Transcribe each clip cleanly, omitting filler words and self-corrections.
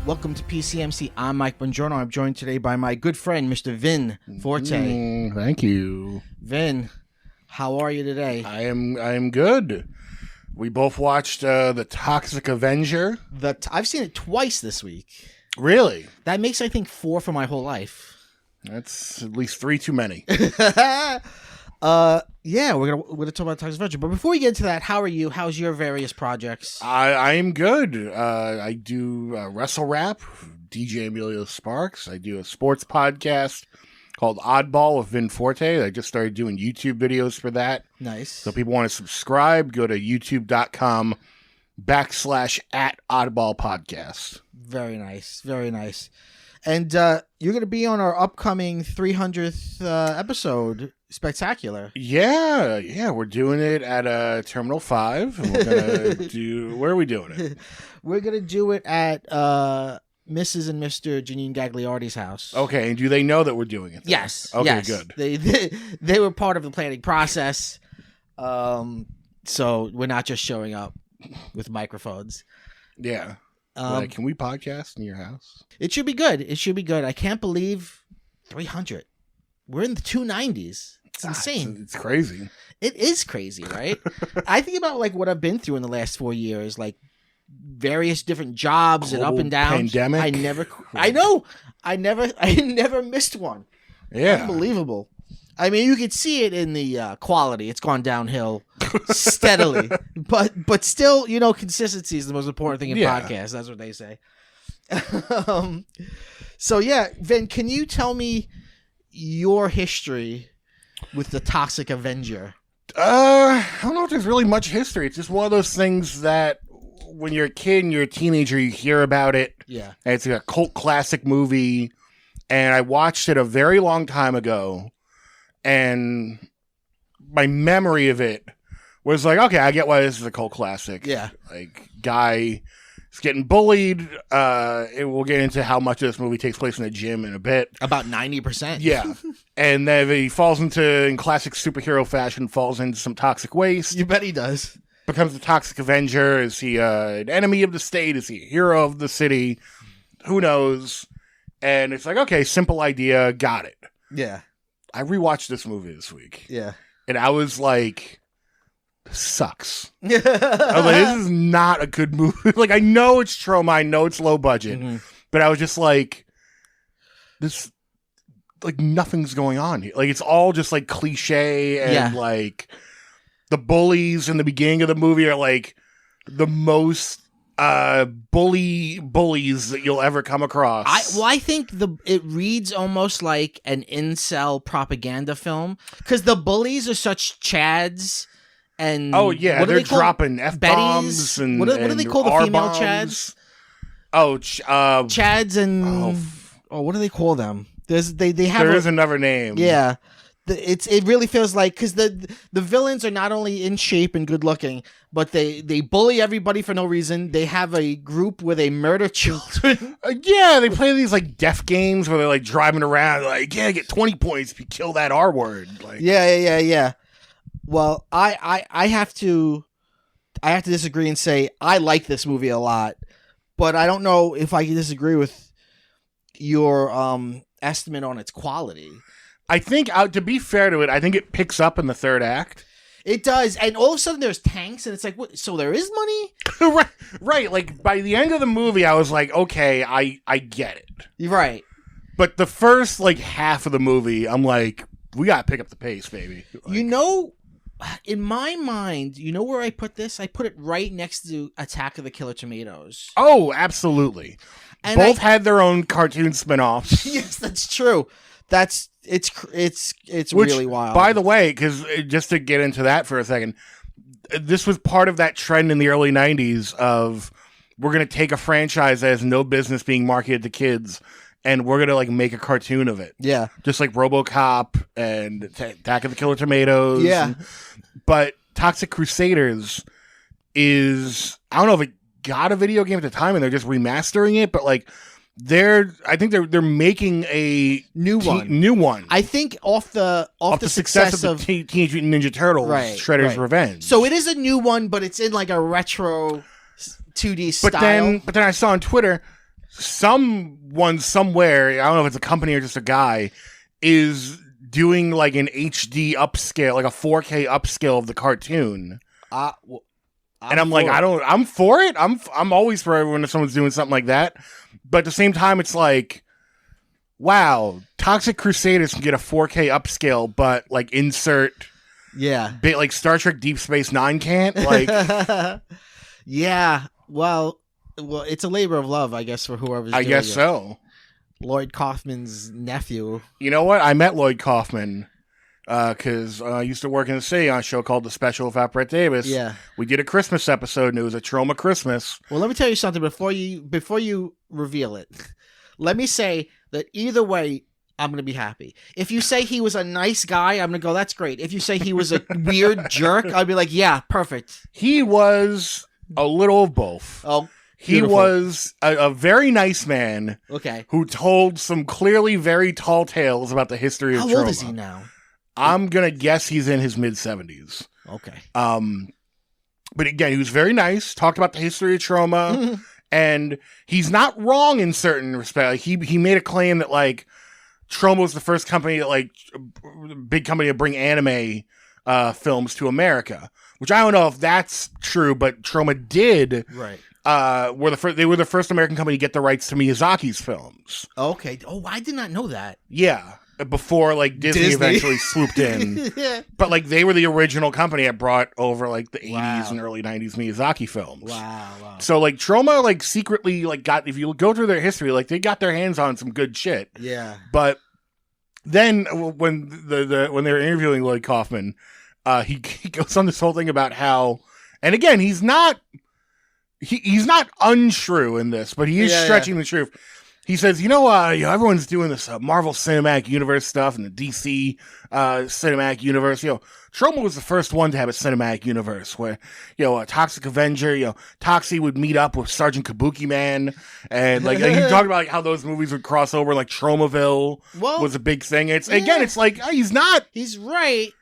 Welcome to PCMC. I'm Mike Bongiorno. I'm joined today by my good friend, Mr. Vin Forte. Thank you. Vin, how are you today? I am good. We both watched the Toxic Avenger. I've seen it twice this week. Really? That makes, I think, 4 for my whole life. That's at least 3 too many. Yeah, we're gonna talk about Toxic Avenger. But before we get into that, how are you? How's your various projects? I am good. I do wrestle rap, DJ Emilio Sparks. I do a sports podcast called Oddball with Vin Forte. I just started doing YouTube videos for that. Nice. So if people want to subscribe, go to youtube.com/@Oddball Podcast. Very nice. Very nice. And you're going to be on our upcoming 300th episode spectacular. Yeah, we're doing it at Terminal 5. And we're going to do... Where are we doing it? We're going to do it at Mrs. and Mr. Janine Gagliardi's house. Okay, and do they know that we're doing it then? Yes. Okay, yes. good. They were part of the planning process. So we're not just showing up with microphones. Yeah. Can we podcast in your house? It should be good. I can't believe 300. We're in the 290s. It's insane. It's crazy. It is crazy, right? I think about like what I've been through in the last 4 years, like various different jobs and up and downs. Pandemic. I never missed one. Yeah. Unbelievable. I mean, you could see it in the quality. It's gone downhill steadily. But still, consistency is the most important thing in podcasts. That's what they say. So, yeah, Vin, can you tell me your history with the Toxic Avenger? I don't know if there's really much history. It's just one of those things that when you're a kid and you're a teenager, you hear about it. Yeah. And it's a cult classic movie. And I watched it a very long time ago. And my memory of it was like, okay, I get why this is a cult classic. Yeah. Like, guy is getting bullied. We'll get into how much of this movie takes place in a gym in a bit. About 90%. Yeah. And then he falls in classic superhero fashion, falls into some toxic waste. You bet he does. Becomes the Toxic Avenger. Is he an enemy of the state? Is he a hero of the city? Who knows? And it's like, okay, simple idea. Got it. Yeah. I rewatched this movie this week. Yeah. And I was like, this sucks. I was like, this is not a good movie. Like, I know it's Troma, I know it's low budget, but I was just like, this, like, nothing's going on here. Like, it's all just, like, cliche, and, like, the bullies in the beginning of the movie are, like, the most bullies that you'll ever come across. I think it reads almost like an incel propaganda film because the bullies are such chads and they're dropping F-bombs and what do they call the female chads? Chads and what do they call them? There is another name. Yeah. It really feels like because the villains are not only in shape and good looking, but they bully everybody for no reason. They have a group where they murder children. They play these like death games where they're like driving around like, get 20 points if you kill that R word. Like, yeah. Well, I have to disagree and say I like this movie a lot, but I don't know if I can disagree with your estimate on its quality. I think, to be fair to it, I think it picks up in the third act. It does, and all of a sudden there's tanks, and it's like, what? So there is money? right. Like, by the end of the movie, I was like, okay, I get it. You're right. But the first, like, half of the movie, I'm like, we gotta pick up the pace, baby. Like, in my mind, you know where I put this? I put it right next to Attack of the Killer Tomatoes. Oh, absolutely. And both had their own cartoon spinoffs. Yes, that's true. It's Which, really wild. By the way, because just to get into that for a second, this was part of that trend in the early 90s of we're going to take a franchise that has no business being marketed to kids and we're going to like make a cartoon of it. Yeah. Just like RoboCop and Attack of the Killer Tomatoes. Yeah. But Toxic Crusaders is, I don't know if it got a video game at the time and they're just remastering it, but like I think they're making a new one. I think off the success of Teenage Mutant Ninja Turtles, right, Shredder's Revenge. So it is a new one, but it's in like a retro 2D style. But then I saw on Twitter someone somewhere, I don't know if it's a company or just a guy, is doing like an HD upscale, like a 4K upscale of the cartoon. I'm like, I'm for it. I'm always for everyone if someone's doing something like that. But at the same time, it's like, wow, Toxic Crusaders can get a 4K upscale, but like insert, like Star Trek Deep Space Nine can't. Like, yeah, well, it's a labor of love, I guess, for whoever's. I guess so. Lloyd Kaufman's nephew. You know what? I met Lloyd Kaufman because I used to work in the city on a show called The Special with Brett Davis. Yeah, we did a Christmas episode, and it was a Troma Christmas. Well, let me tell you something before you reveal it. Let me say that either way, I'm going to be happy. If you say he was a nice guy, I'm going to go, that's great. If you say he was a weird jerk, I'll be like, yeah, perfect. He was a little of both. Oh, he was a very nice man. Okay. Who told some clearly very tall tales about the history of Troma. How old is he now? I'm going to guess he's in his mid-70s. Okay. But again, he was very nice, talked about the history of Troma, and he's not wrong in certain respects. Like, he made a claim that, like, Troma was the first company that, like, big company to bring anime films to America, which I don't know if that's true, but Troma did. Right. They were the first American company to get the rights to Miyazaki's films. Okay. Oh, I did not know that. Yeah. Before like Disney eventually swooped in. Yeah. But like they were the original company that brought over like the 80s and early 90s Miyazaki films. Wow. So like Troma like secretly like got, if you go through their history, like they got their hands on some good shit. Yeah. But then when when they were interviewing Lloyd Kaufman, he goes on this whole thing about how, and again, he's not untrue in this, but he is stretching the truth. He says, everyone's doing this Marvel Cinematic Universe stuff and the DC Cinematic Universe. Troma was the first one to have a cinematic universe where, a Toxic Avenger, Toxie would meet up with Sergeant Kabuki Man. And like he talked about like how those movies would cross over, like Tromaville was a big thing. Again, it's like, he's not. He's right.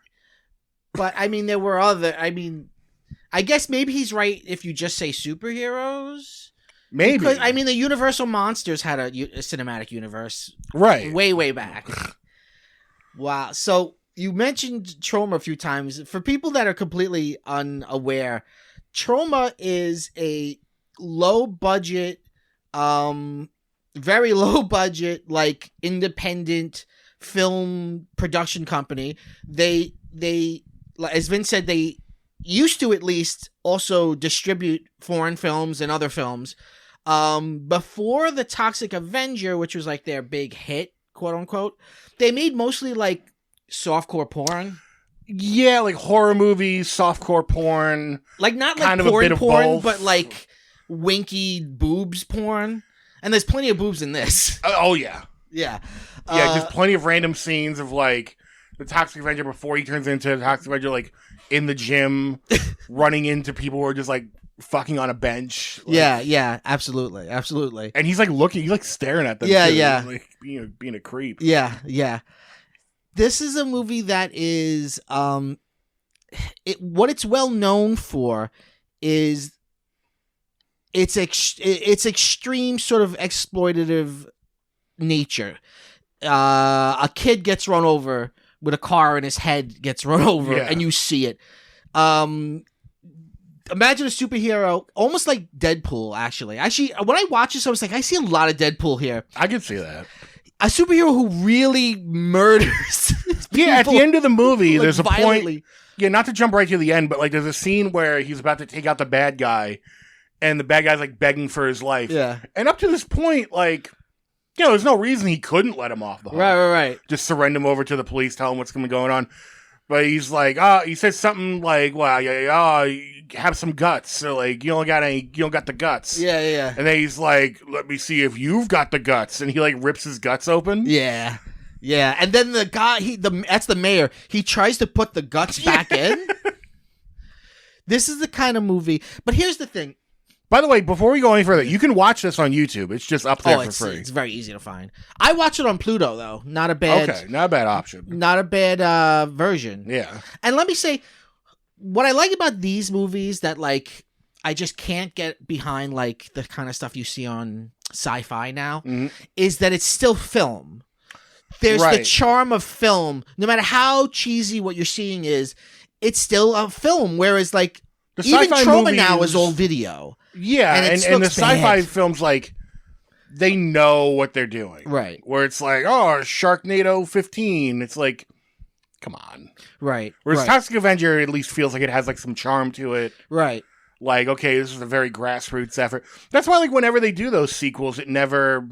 But I mean, there were I guess maybe he's right if you just say superheroes. Maybe. Because, I mean, the Universal Monsters had a cinematic universe. Right. Way, way back. Wow. So, you mentioned Troma a few times. For people that are completely unaware, Troma is a low-budget, very low-budget, like, independent film production company. They, as Vin said, they used to at least also distribute foreign films and other films. Before the Toxic Avenger, which was like their big hit, quote unquote, they made mostly like softcore porn. Yeah, like horror movies, softcore porn. Like not like porn, but like winky boobs porn. And there's plenty of boobs in this. Oh yeah. Yeah. Yeah, just plenty of random scenes of like the Toxic Avenger before he turns into the Toxic Avenger, like in the gym, running into people who are just like fucking on a bench. Like, yeah, absolutely. And he's like looking, he's like staring at them. Yeah. Like being a creep. Yeah. This is a movie that is, what it's well known for is its extreme sort of exploitative nature. A kid gets run over with a car and his head gets run over and you see it. Imagine a superhero, almost like Deadpool, actually. When I watch this, I was like, I see a lot of Deadpool here. I can see that. A superhero who really murders people. At the end of the movie, like, there's a violently. point. Yeah, not to jump right to the end, but like there's a scene where he's about to take out the bad guy, and the bad guy's like begging for his life. Yeah. And up to this point, like, you know, there's no reason he couldn't let him off the hook. Right. Just surrender him over to the police, tell him what's going on. But he's like, he says something like, well, you have some guts. So, like, you don't got the guts. Yeah. And then he's like, let me see if you've got the guts. And he, like, rips his guts open. Yeah. And then the guy, that's the mayor. He tries to put the guts back in. This is the kind of movie. But here's the thing. By the way, before we go any further, you can watch this on YouTube. It's just up there for free. It's very easy to find. I watch it on Pluto, though. Not a bad option. Not a bad version. Yeah. And let me say, what I like about these movies that, like, I just can't get behind, like, the kind of stuff you see on sci-fi now, is that it's still film. There's the charm of film. No matter how cheesy what you're seeing is, it's still a film. Whereas, like, even Troma now is all video. Yeah, and the sci-fi films, like, they know what they're doing. Right. Where it's like, oh, Sharknado 15. It's like, come on. Right. Whereas Toxic Avenger at least feels like it has, like, some charm to it. Right. Like, okay, this is a very grassroots effort. That's why, like, whenever they do those sequels, it never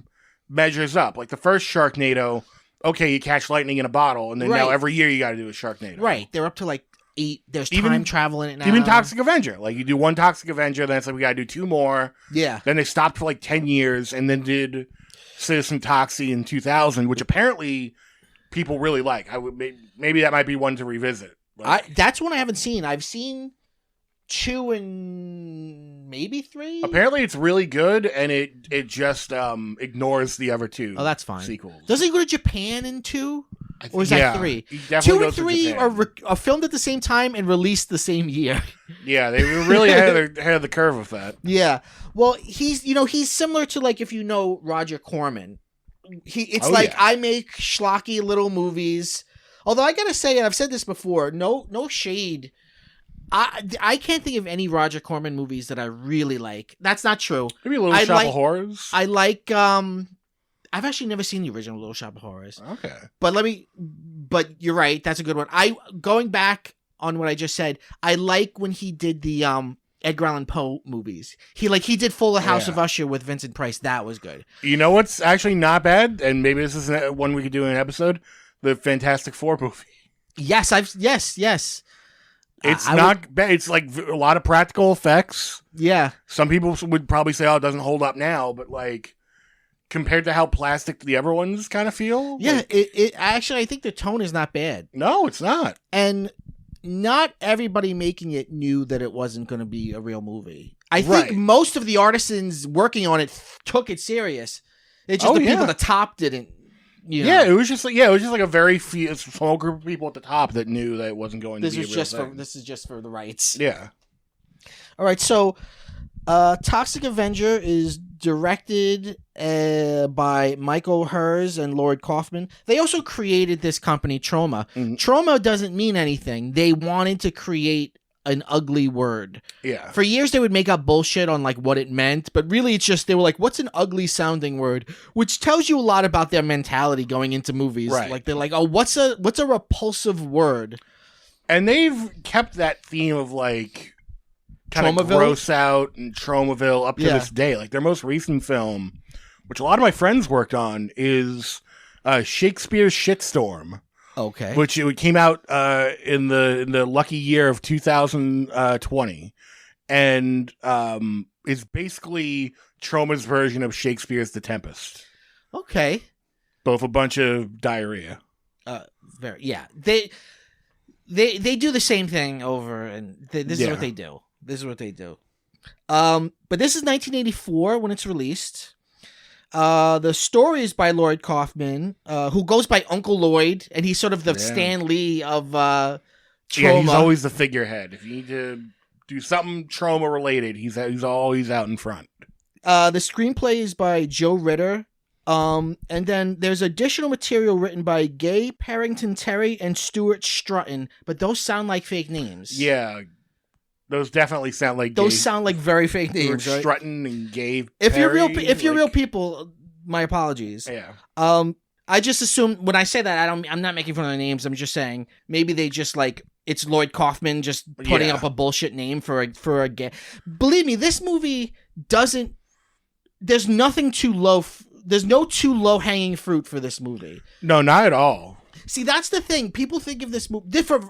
measures up. Like, the first Sharknado, okay, you catch lightning in a bottle, and then now every year you got to do a Sharknado. Right. They're up to, like, 8. There's time travel in it now. Even Toxic Avenger. Like, you do one Toxic Avenger, then it's like, we got to do 2 more. Yeah. Then they stopped for, like, 10 years, and then did Citizen Toxie in 2000, which apparently people really like. Maybe that might be one to revisit. Like, that's one I haven't seen. I've seen 2 and maybe 3. Apparently it's really good, and it just ignores the other 2. Oh, that's fine. Sequels. Doesn't he go to Japan in 2? Or is that 3? 2 and 3 are filmed at the same time and released the same year. Yeah, they were really ahead of the curve with that. Yeah. Well, he's similar to, like, if you know Roger Corman. I make schlocky little movies. Although I gotta say, and I've said this before, no shade. I can't think of any Roger Corman movies that I really like. That's not true. Maybe a Little Shop of Horrors. I like I've actually never seen the original Little Shop of Horrors. Okay. But you're right, that's a good one. Going back on what I just said, I like when he did the Edgar Allan Poe movies. He did Full House of Usher with Vincent Price. That was good. You know what's actually not bad, and maybe this is one we could do in an episode, the Fantastic Four movie. Yes, yes. It's not bad. It's like a lot of practical effects. Yeah. Some people would probably say, oh, it doesn't hold up now, but, like, compared to how plastic the other ones kind of feel. Yeah, like, it actually, I think the tone is not bad. No, it's not. And not everybody making it knew that it wasn't going to be a real movie. I think most of the artisans working on it took it serious. It's just people at the top didn't. Yeah, it was just like a very small group of people at the top that knew that it wasn't going to be a real thing. This is just for the rights. Yeah. All right, so Toxic Avenger is directed by Michael Herz and Lloyd Kaufman. They also created this company, Troma. Mm-hmm. Troma doesn't mean anything. They wanted to create an ugly word. Yeah. For years, they would make up bullshit on, like, what it meant, but really it's just, they were like, what's an ugly sounding word? Which tells you a lot about their mentality going into movies. Right. Like, they're like, oh, what's a repulsive word? And they've kept that theme of, like, kind of gross out and Tromaville up to this day. Like, their most recent film, which a lot of my friends worked on, is Shakespeare's Shitstorm. Okay. Which it came out in the lucky year of 2020, and is basically Troma's version of Shakespeare's The Tempest. Okay. Both a bunch of diarrhea. They do the same thing over, and this is what they do. But this is 1984 when it's released. The story is by Lloyd Kaufman, who goes by Uncle Lloyd, and he's sort of the Stan Lee of Troma. Yeah, he's always the figurehead. If you need to do something Troma related, he's always out in front. The screenplay is by Joe Ritter, and then there's additional material written by Gay Parrington Terry and Stuart Strutton, but those sound like fake names. Yeah. Those definitely sound like sound like very fake names, right? Strutton and Gay. If you're real people, my apologies. Yeah. I just assume when I say that I'm not making fun of the names. I'm just saying maybe they just like it's Lloyd Kaufman just putting up a bullshit name for a game. Believe me, this movie doesn't. There's nothing too low. There's no too low hanging fruit for this movie. No, not at all. See, that's the thing. People think of this movie.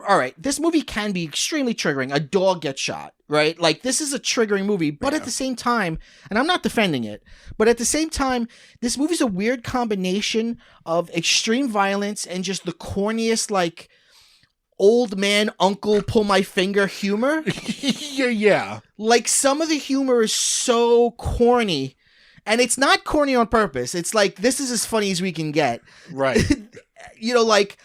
All right, this movie can be extremely triggering. A dog gets shot, right? Like, this is a triggering movie, but at the same time, and I'm not defending it, but at the same time, this movie's a weird combination of extreme violence and just the corniest, like, old man uncle pull my finger humor. Yeah. Like, some of the humor is so corny, and it's not corny on purpose. It's like, this is as funny as we can get. Right. You know, like,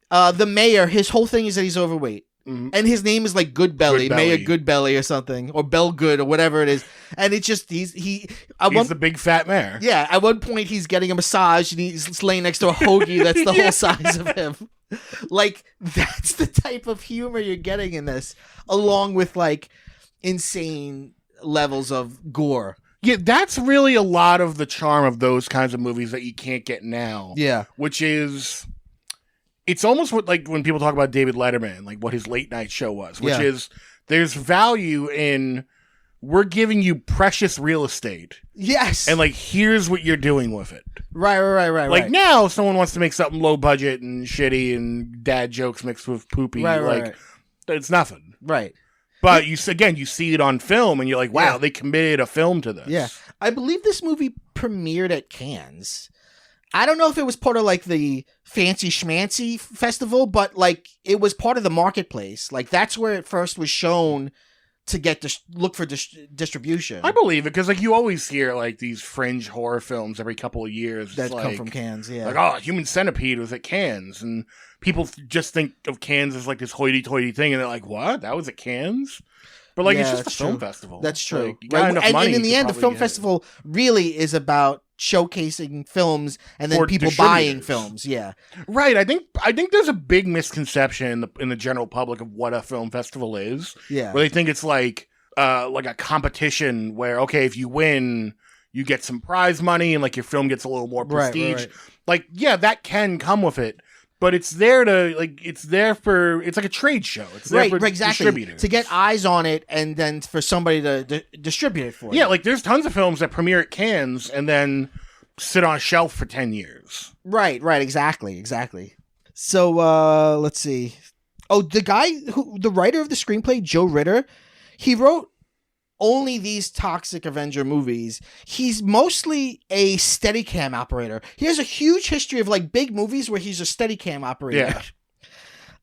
the mayor, his whole thing is that he's overweight. Mm-hmm. And his name is like Goodbelly, Mayor Goodbelly or something, or Bell Good or whatever it is. And it's just, he's the big fat mayor. Yeah, at one point he's getting a massage and he's laying next to a hoagie that's the whole size of him. Like, that's the type of humor you're getting in this, along with like insane levels of gore. Yeah, that's really a lot of the charm of those kinds of movies that you can't get now. Yeah. Which is, it's almost what, like, when people talk about David Letterman, like what his late night show was, which is, there's value in, we're giving you precious real estate. Yes. And, like, here's what you're doing with it. Right. Like, now, if someone wants to make something low budget and shitty and dad jokes mixed with poopy, it's nothing. Right. But you see it on film, and you're like, wow, they committed a film to this. Yeah. I believe this movie premiered at Cannes. I don't know if it was part of, like, the Fancy Schmancy Festival, but, like, it was part of the marketplace. Like, that's where it first was shown to get look for distribution. I believe it, because, like, you always hear, like, these fringe horror films every couple of years. That come from Cannes, yeah. Like, oh, Human Centipede was at Cannes, and people just think of Cannes as, like, this hoity-toity thing, and they're like, what? That was at Cannes? But, like, it's just a film festival. That's true. Like, you got enough money, and in the end, the film festival really is about showcasing films and then people buying films. Yeah. Right. I think there's a big misconception in the general public of what a film festival is. Yeah. Where they think it's like a competition where, okay, if you win, you get some prize money and, like, your film gets a little more prestige. Right. Like, yeah, that can come with it. But it's there to, like, it's like a trade show. It's there for distributors. To get eyes on it and then for somebody to distribute it for you. Yeah, like, there's tons of films that premiere at Cannes and then sit on a shelf for 10 years. Right, exactly. So, let's see. Oh, the writer of the screenplay, Joe Ritter, he wrote only these Toxic Avenger movies. He's mostly a Steadicam operator. He has a huge history of, like, big movies where he's a Steadicam operator.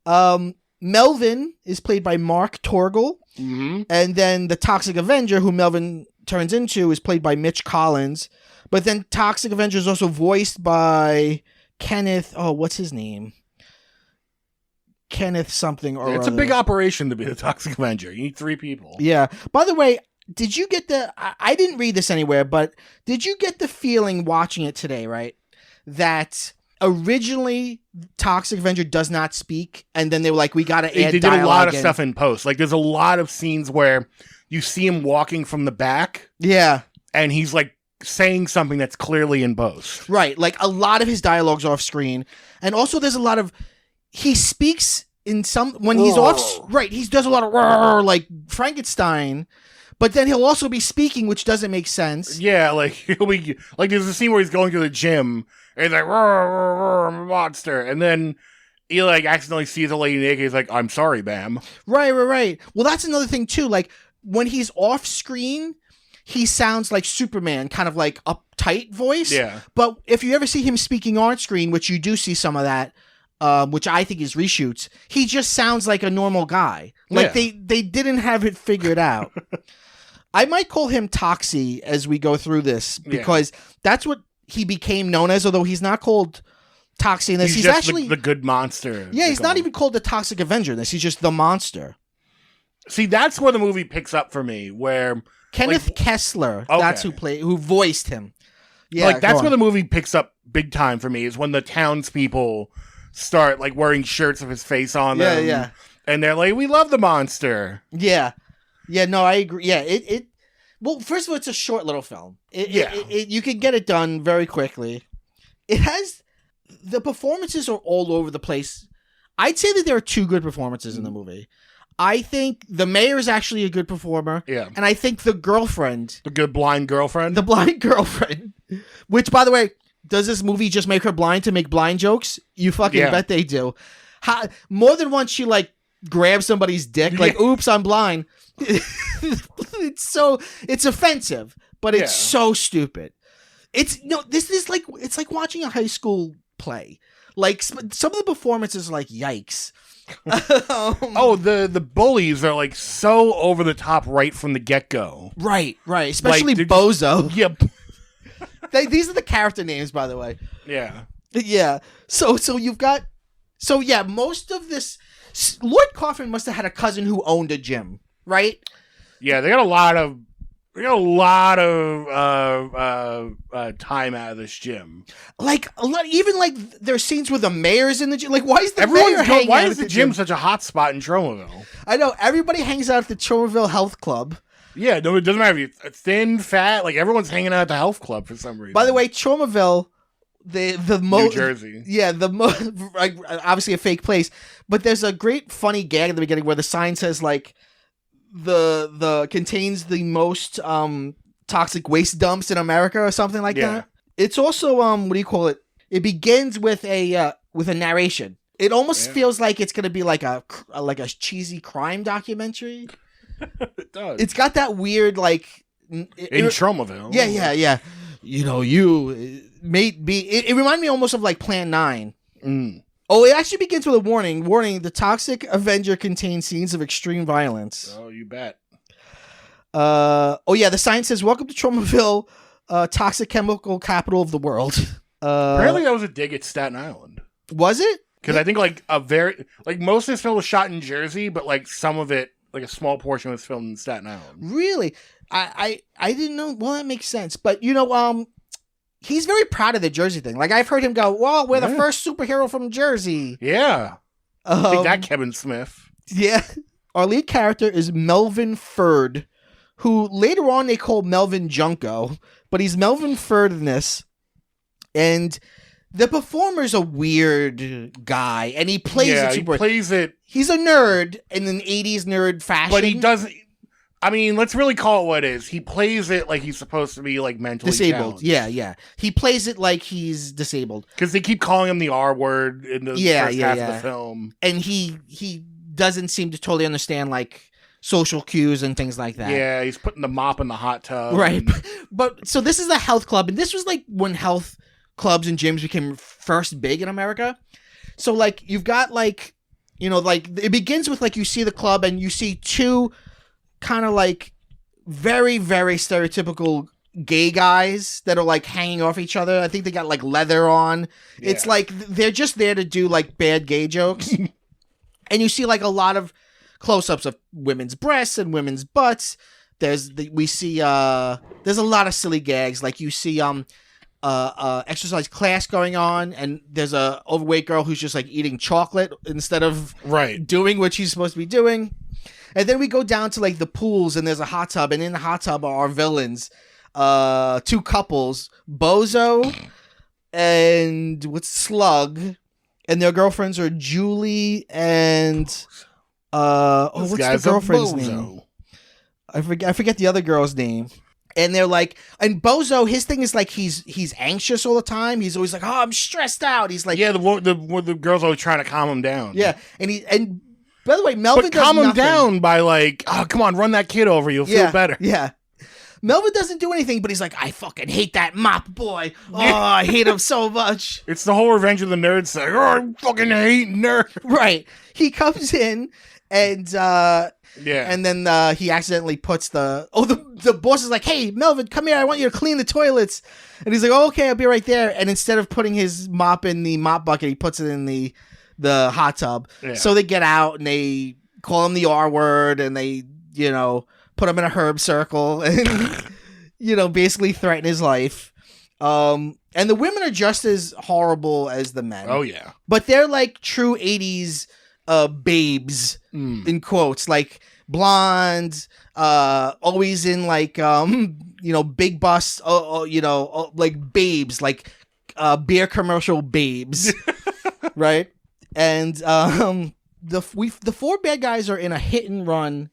Yeah. Melvin is played by Mark Torgel. Mm-hmm. And then the Toxic Avenger, who Melvin turns into, is played by Mitch Collins. But then Toxic Avenger is also voiced by Kenneth... Oh, what's his name? Kenneth something or it's other. A big operation to be the Toxic Avenger. You need 3 people. Yeah. By the way, did you get I didn't read this anywhere, but did you get the feeling watching it today, right, that originally Toxic Avenger does not speak, and then they were like, we got to add They did dialogue a lot of stuff in post. Like, there's a lot of scenes where you see him walking from the back. Yeah. And he's, like, saying something that's clearly in post. Right. Like, a lot of his dialogue's off screen. And also there's a lot of... He speaks in some... When he's off... Right. He does a lot of... Like Frankenstein. But then he'll also be speaking, which doesn't make sense. Yeah, like, he'll be... Like, there's a scene where he's going to the gym, and he's like, I'm a monster. And then he, like, accidentally sees a lady naked. He's like, I'm sorry, ma'am. Right. Well, that's another thing, too. Like, when he's off screen... He sounds like Superman, kind of like uptight voice. Yeah. But if you ever see him speaking on screen, which you do see some of that, which I think is reshoots, he just sounds like a normal guy. Like they didn't have it figured out. I might call him Toxie as we go through this because that's what he became known as, although he's not called Toxie in this. He's just actually the good monster. Yeah, he's not even called the Toxic Avenger in this. He's just the monster. See, that's where the movie picks up for me, where... Kenneth Kessler, that's who voiced him. Yeah, like, that's where the movie picks up big time for me, is when the townspeople start, like, wearing shirts with his face on them. Yeah. And they're like, we love the monster. Yeah, no, I agree. Yeah, well, first of all, it's a short little film. You can get it done very quickly. It has... The performances are all over the place. I'd say that there are two good performances in the movie. I think the mayor is actually a good performer. Yeah. And I think the girlfriend. The good blind girlfriend? The blind girlfriend. Which, by the way, does this movie just make her blind to make blind jokes? You fucking bet they do. More than once she, like, grabs somebody's dick. Like, oops, I'm blind. It's offensive. But it's so stupid. This is like, it's like watching a high school play. Like, some of the performances are like, yikes. The bullies are like so over the top right from the get-go. Right. Especially like, Bozo. Yep. These are the character names, by the way. Yeah. Yeah. So you've got... So, yeah, most of this... Lloyd Kaufman must have had a cousin who owned a gym, right? Yeah, they got a lot of time out of this gym. Like even like there's scenes where the mayor's in the gym. Like, why is the mayor hanging why out is at the gym such a hot spot in Tromaville? I know everybody hangs out at the Tromaville Health Club. Yeah, no, it doesn't matter if you're thin, fat. Like everyone's hanging out at the health club for some reason. By the way, Tromaville, the New Jersey. Yeah, like, obviously a fake place, but there's a great funny gag at the beginning where the sign says like. The contains the most toxic waste dumps in America or something like that. It's also what do you call it? It begins with a narration. It almost feels like it's gonna be like a cheesy crime documentary. It does. It's got that weird like in Tromaville. Yeah. You know, it reminded me almost of like Plan 9. Oh, it actually begins with a warning. Warning, the Toxic Avenger contains scenes of extreme violence. Oh, you bet. The sign says, welcome to Tromaville, toxic chemical capital of the world. Apparently that was a dig at Staten Island. Was it? Because I think most of this film was shot in Jersey, but like some of it, like a small portion was filmed in Staten Island. Really? I didn't know. Well, that makes sense. But, he's very proud of the Jersey thing. Like, I've heard him go, well, we're the first superhero from Jersey. Yeah. Take that, Kevin Smith. Yeah. Our lead character is Melvin Ferd, who later on they call Melvin Junko, but he's Melvin Ferd in this. And the performer's a weird guy, and he plays it super. He plays it. He's a nerd in an 80s nerd fashion. But he doesn't. I mean, let's really call it what it is. He plays it like he's supposed to be like mentally disabled. challenged. Yeah. He plays it like he's disabled because they keep calling him the R word in the first half of the film, and he doesn't seem to totally understand like social cues and things like that. Yeah, he's putting the mop in the hot tub, right? But so this is a health club, and this was like when health clubs and gyms became first big in America. So like you've got like like it begins with like you see the club and you see two kind of like very, very stereotypical gay guys that are like hanging off each other. I think they got like leather on. Yeah. It's like they're just there to do like bad gay jokes. And you see like a lot of close-ups of women's breasts and women's butts. There's a lot of silly gags. Like you see exercise class going on, and there's a overweight girl who's just like eating chocolate instead of doing what she's supposed to be doing. And then we go down to like the pools, and there's a hot tub, and in the hot tub are our villains, two couples, Bozo and Slug, and their girlfriends are Julie and what's the girlfriend's name? I forget the other girl's name. And they're like, and Bozo, his thing is like he's anxious all the time. He's always like, oh, I'm stressed out. He's like, the girl's always trying to calm him down. Yeah, and by the way, Melvin does calm him nothing. down by like, oh, come on, run that kid over. You'll feel better. Yeah. Melvin doesn't do anything, but he's like, I fucking hate that mop boy. Oh, I hate him so much. It's the whole Revenge of the Nerds thing. Oh, I fucking hate nerds. Right. He comes in and and then he accidentally puts the boss is like, hey, Melvin, come here. I want you to clean the toilets. And he's like, oh, okay, I'll be right there. And instead of putting his mop in the mop bucket, he puts it in the hot tub. Yeah. So they get out and they call him the R word and they, put him in a herb circle and, basically threaten his life. And the women are just as horrible as the men. Oh, yeah. But they're like true 80s babes, in quotes, like blonde, always in like, big bust, like babes, like beer commercial babes, right? And the four bad guys are in a hit and run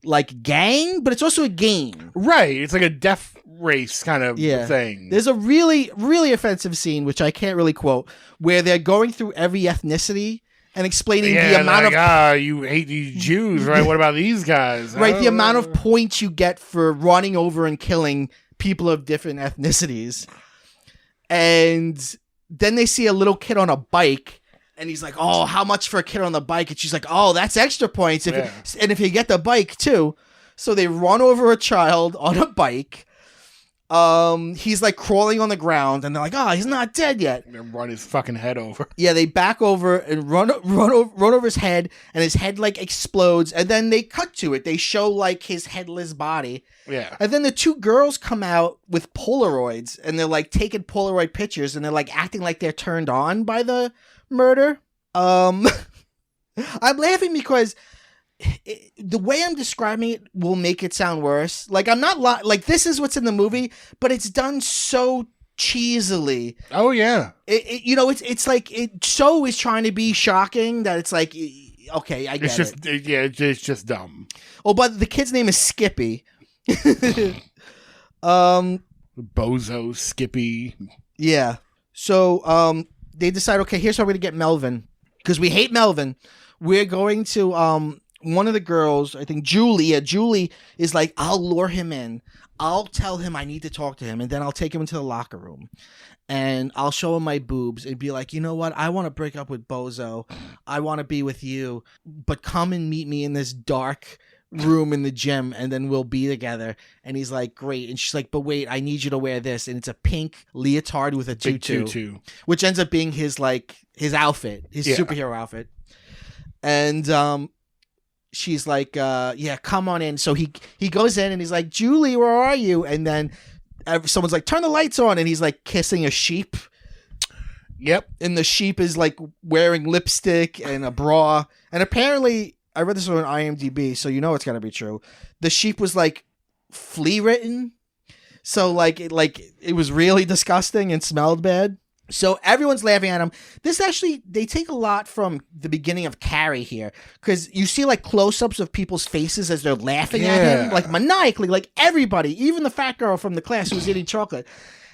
like gang, but it's also a game. Right. It's like a death race kind of thing. There's a really, really offensive scene, which I can't really quote, where they're going through every ethnicity and explaining the amount of... you hate these Jews, right? What about these guys? Right, the amount of points you get for running over and killing people of different ethnicities. And then they see a little kid on a bike, and he's like, oh, how much for a kid on the bike? And she's like, oh, that's extra points. And if you get the bike, too. So they run over a child on a bike. He's like crawling on the ground, and they're like, oh, he's not dead yet. They run his fucking head over. Yeah, they back over and run over his head, and his head like explodes, and then they cut to it. They show like his headless body. Yeah. And then the two girls come out with Polaroids, and they're like taking Polaroid pictures, and they're like acting like they're turned on by the murder. I'm laughing because the way I'm describing it will make it sound worse. Like, I'm not like this is what's in the movie, but it's done so cheesily. Oh yeah. It's like it so is trying to be shocking that it's like, okay, I get it. It's just dumb. Oh, but the kid's name is Skippy. Bozo Skippy. Yeah. So they decide, okay, here's how we're gonna get Melvin, because we hate Melvin. We're going to one of the girls, I think Julie is like, I'll lure him in. I'll tell him I need to talk to him, and then I'll take him into the locker room, and I'll show him my boobs and be like, you know what? I want to break up with Bozo. I want to be with you, but come and meet me in this dark room in the gym, and then we'll be together. And he's like, great. And she's like, but wait, I need you to wear this. And it's a pink leotard with a tutu, which ends up being his outfit, his superhero outfit. And she's like, yeah, come on in. So he goes in, and he's like, Julie, where are you? And then someone's like, turn the lights on. And he's like kissing a sheep. Yep. And the sheep is like wearing lipstick and a bra. And apparently, I read this on IMDb, so you know it's got to be true. The sheep was like flea ridden. So like it was really disgusting and smelled bad. So everyone's laughing at him. This actually, they take a lot from the beginning of Carrie here, because you see like close-ups of people's faces as they're laughing at him, like maniacally, like everybody, even the fat girl from the class who was eating chocolate.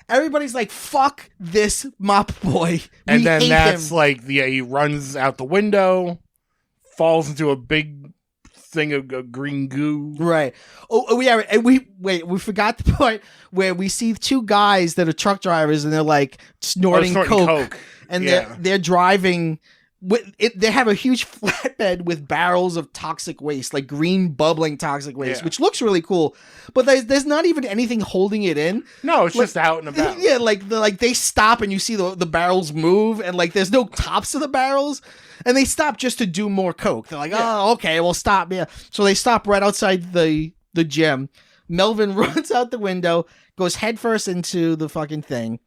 Everybody's like, fuck this mop boy. And then that's him. Like, he runs out the window, falls into a big thing of green goo. Right. Oh yeah. And we forgot the part where we see two guys that are truck drivers, and they're like snorting coke. And they're driving. They have a huge flatbed with barrels of toxic waste, like green bubbling toxic waste, which looks really cool. But there's not even anything holding it in. No, it's just out and about. Yeah, like they stop, and you see the barrels move, and like there's no tops to the barrels, and they stop just to do more coke. They're like, oh, okay, we'll stop. Yeah, so they stop right outside the gym. Melvin runs out the window, goes headfirst into the fucking thing.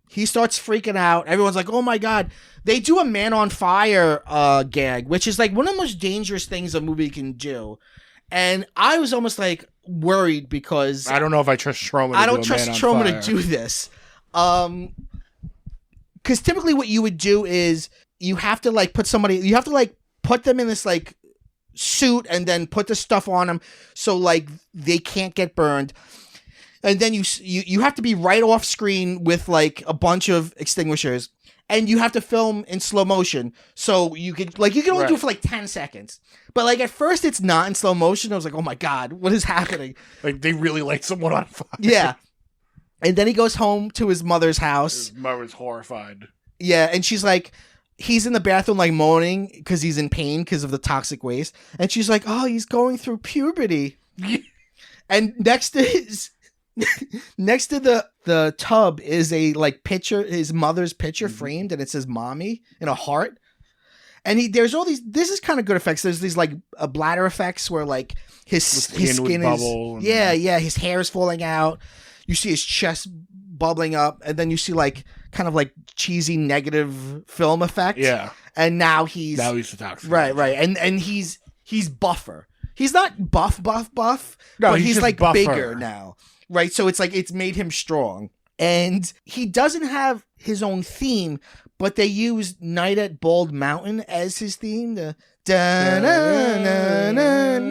He starts freaking out. Everyone's like, oh my God. They do a man on fire gag, which is like one of the most dangerous things a movie can do. And I was almost like worried because I don't know if I trust Troma. I don't trust Troma to do this. Because typically what you would do is you have to like put them in this like suit and then put the stuff on them so like they can't get burned. And then you have to be right off screen with like a bunch of extinguishers, and you have to film in slow motion. So you can only do it for like 10 seconds. But like at first it's not in slow motion. I was like, oh my God, what is happening? Like they really light someone on fire. Yeah. And then he goes home to his mother's house. His mother's horrified. Yeah. And she's like, he's in the bathroom like moaning because he's in pain because of the toxic waste. And she's like, oh, he's going through puberty. And next to the tub is a like picture, his mother's picture framed, and it says mommy in a heart. And there's all these, this is kind of good effects. There's these like bladder effects where like his skin is, his hair is falling out. You see his chest bubbling up, and then you see like kind of like cheesy negative film effect. Yeah. And now he's the toxic. Right. And he's buffer. He's not buff, no, but he's like buffer. bigger now. Right, so it's like it's made him strong. And he doesn't have his own theme, but they use Night at Bald Mountain as his theme. The dun dun dun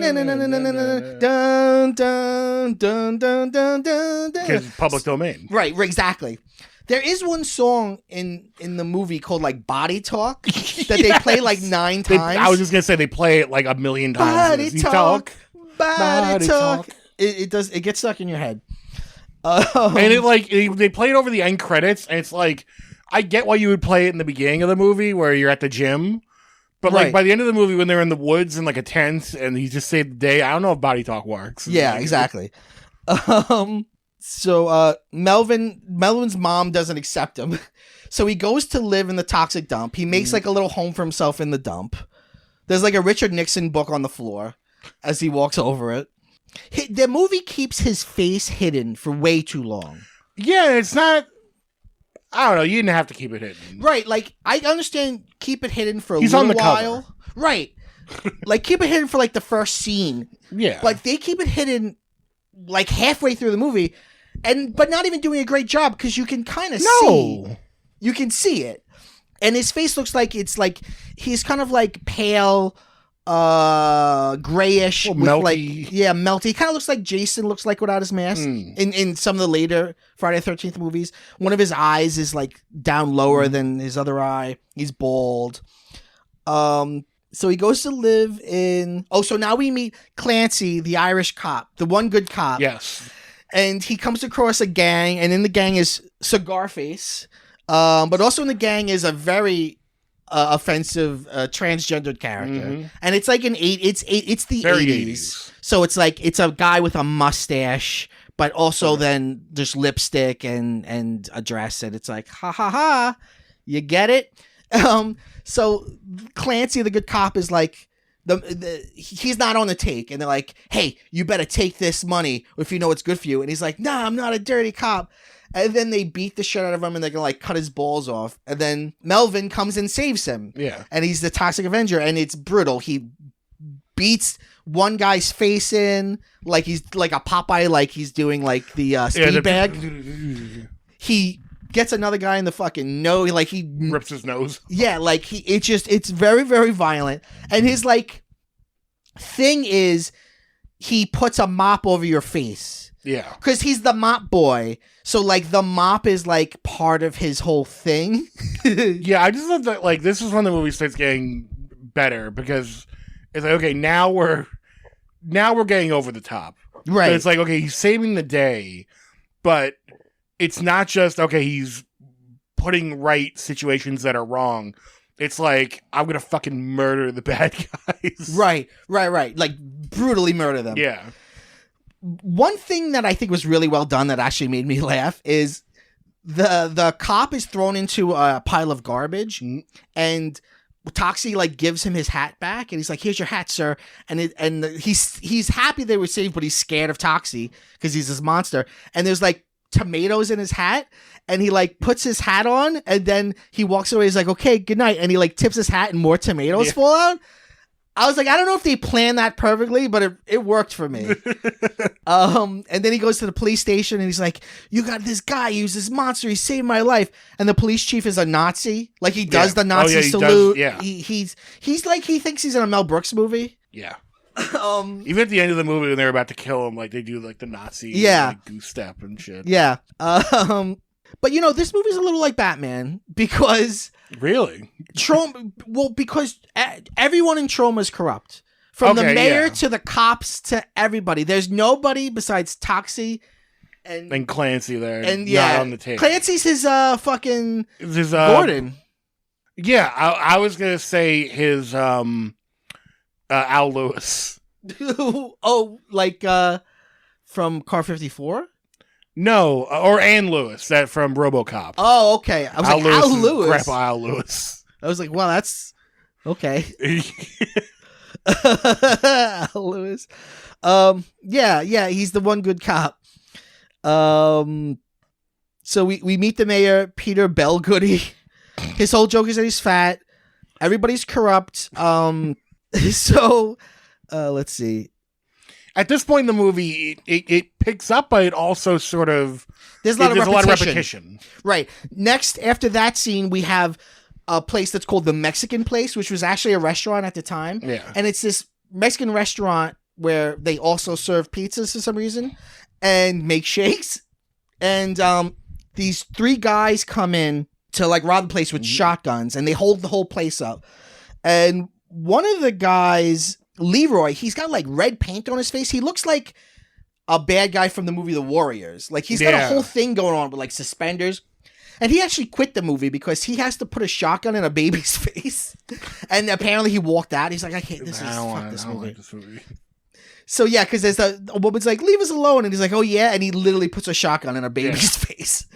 dun dun dun. Because public domain. Right, exactly. There is one song in the movie called like Body Talk that they play like 9 times. I was just gonna say they play it like 1,000,000 times. Body talk. Body talk. It does. It gets stuck in your head. And they play it over the end credits, and it's like, I get why you would play it in the beginning of the movie where you're at the gym, but like by the end of the movie when they're in the woods in like a tent and he just saved the day, I don't know if Body Talk works. Yeah, exactly. So Melvin's mom doesn't accept him, so he goes to live in the toxic dump. He makes like a little home for himself in the dump. There's like a Richard Nixon book on the floor as he walks over it. The movie keeps his face hidden for way too long. Yeah, it's not. I don't know. You didn't have to keep it hidden, right? Like I understand, keep it hidden for a little while, cover. Right? Like keep it hidden for like the first scene. Yeah, but they keep it hidden like halfway through the movie, but not even doing a great job because you can kind of see. You can see it, and his face looks like it's like he's kind of like pale. Grayish with melty. Melty. Kind of looks like Jason looks like without his mask in some of the later Friday the 13th movies. One of his eyes is like down lower than his other eye. He's bald. So he goes to live in. Oh, so now we meet Clancy, the Irish cop, the one good cop. Yes, and he comes across a gang, and in the gang is Cigar Face, but also in the gang is a very offensive transgendered character, and it's like it's the very 80s. So it's like it's a guy with a mustache, but also then there's lipstick and a dress, and it's like ha ha ha, you get it. So Clancy, the good cop, is like he's not on the take, and they're like, hey, you better take this money if you know it's good for you, and he's like, nah, I'm not a dirty cop. And then they beat the shit out of him, and they're gonna like cut his balls off. And then Melvin comes and saves him. Yeah, and he's the Toxic Avenger, and it's brutal. He beats one guy's face in like he's like a Popeye, like he's doing like the speed bag. He gets another guy in the fucking nose, like he rips his nose. Yeah, like it's very, very violent. And his like thing is he puts a mop over your face. Yeah. Because he's the mop boy. So, like, the mop is, like, part of his whole thing. Yeah, I just love that, like, this is when the movie starts getting better, because it's like, okay, now we're getting over the top. Right. So it's like, okay, he's saving the day, but it's not just, okay, he's putting right situations that are wrong. It's like, I'm going to fucking murder the bad guys. Right. Like, brutally murder them. Yeah. One thing that I think was really well done that actually made me laugh is the cop is thrown into a pile of garbage, and Toxie like gives him his hat back, and he's like, "Here's your hat, sir." And he's happy they were saved, but he's scared of Toxie because he's this monster. And there's like tomatoes in his hat, and he like puts his hat on, and then he walks away. He's like, "Okay, good night," and he like tips his hat, and more tomatoes fall out. I was like, I don't know if they planned that perfectly, but it worked for me. And then he goes to the police station, and he's like, "You got this guy. He's this monster. He saved my life." And the police chief is a Nazi. Like he does the Nazi salute. He's like he thinks he's in a Mel Brooks movie. Yeah. Even at the end of the movie when they're about to kill him, like they do like the Nazi like, goose step and shit. Yeah. But you know, this movie's a little like Batman because really, because everyone in Trauma is corrupt, from the mayor to the cops to everybody. There's nobody besides Toxie and Clancy there, and not on the tape. Clancy's his fucking Gordon. Yeah, I was gonna say his Al Lewis. Oh, like from Car 54. No, or Ann Lewis, that from RoboCop. Oh, okay. I was like, Al Lewis. Grandpa Al Lewis. I was like, wow, that's okay. Al Lewis. Yeah, he's the one good cop. So we meet the mayor, Peter Bellgoody. His whole joke is that he's fat. Everybody's corrupt. So let's see. At this point in the movie, it picks up, but it also sort of... There's a lot of repetition. Right. Next, after that scene, we have a place that's called the Mexican Place, which was actually a restaurant at the time. Yeah. And it's this Mexican restaurant where they also serve pizzas for some reason and make shakes. And these 3 guys come in to like rob the place with shotguns, and they hold the whole place up. And one of the guys, Leroy, he's got like red paint on his face. He looks like a bad guy from the movie The Warriors. Like he's got a whole thing going on with like suspenders. And he actually quit the movie because he has to put a shotgun in a baby's face. And apparently he walked out. He's like, I can't, fuck this movie. Like this movie. So yeah, because there's a woman's like, leave us alone. And he's like, oh yeah. And he literally puts a shotgun in a baby's face.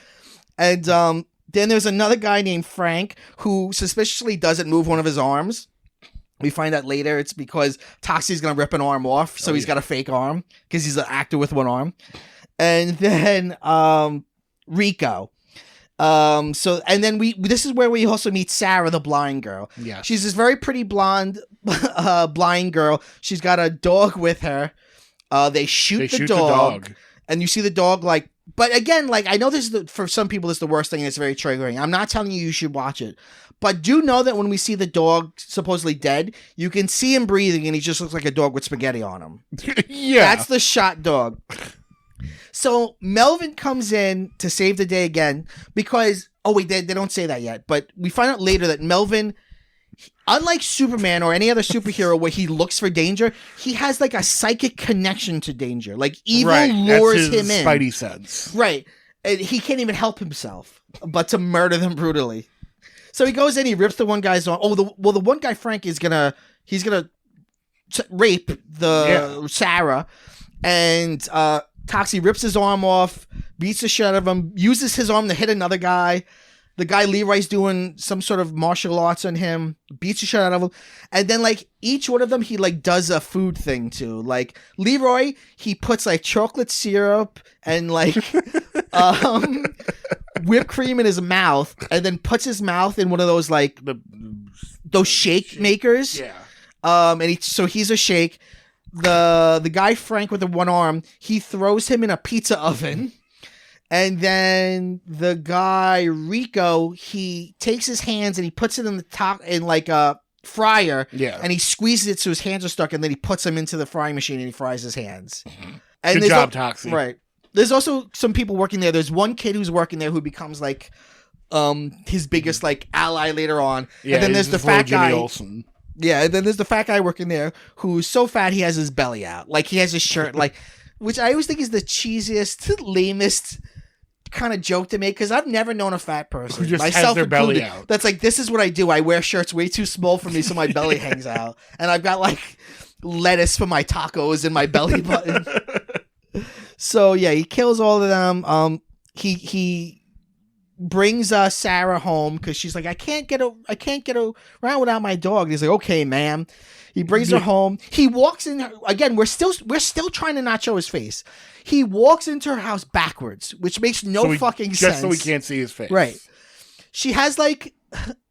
And then there's another guy named Frank who suspiciously doesn't move one of his arms. We find out later it's because Toxie's going to rip an arm off. So he's got a fake arm because he's an actor with one arm. And then Rico. So and then this is where we also meet Sarah, the blind girl. Yeah. She's this very pretty blonde blind girl. She's got a dog with her. They shoot the dog. And you see the dog like, but again, like I know this is for some people this is the worst thing and it's very triggering. I'm not telling you should watch it. But do know that when we see the dog supposedly dead, you can see him breathing and he just looks like a dog with spaghetti on him. Yeah. That's the shot dog. So Melvin comes in to save the day again because, oh wait, they don't say that yet, but we find out later that Melvin, unlike Superman or any other superhero where he looks for danger, he has like a psychic connection to danger. Like evil lures him in. Spidey sense. Right. And he can't even help himself but to murder them brutally. So he goes in, he rips the one guy's arm. Oh, the one guy, Frank, he's gonna rape Sarah, and Toxie rips his arm off, beats the shit out of him, uses his arm to hit another guy. The guy Leroy's doing some sort of martial arts on him, beats the shit out of him, and then like each one of them he like does a food thing to. Like Leroy, he puts like chocolate syrup and like whipped cream in his mouth, and then puts his mouth in one of those like those shake makers. Yeah. And he's a shake. The guy Frank with the one arm, he throws him in a pizza oven. And then the guy Rico, he takes his hands and he puts it in the top in like a fryer. Yeah. And he squeezes it so his hands are stuck, and then he puts them into the frying machine and he fries his hands. And good job, Toxie. Right. There's also some people working there. There's one kid who's working there who becomes like his biggest like ally later on. Yeah, and then there's the fat guy. Olsen. Yeah, and then there's the fat guy working there who's so fat he has his belly out. Like he has his shirt like, which I always think is the cheesiest, lamest kind of joke to make, because I've never known a fat person, who just myself has their included, belly out. That's like, this is what I do. I wear shirts way too small for me so my belly hangs out. And I've got like lettuce for my tacos in my belly button. So yeah, he kills all of them. He brings Sarah home because she's like, I can't get around without my dog. And he's like, okay, ma'am. He brings her home. He walks in. Again, we're still trying to not show his face. He walks into her house backwards, which makes no fucking sense. Just so we can't see his face. Right. She has like,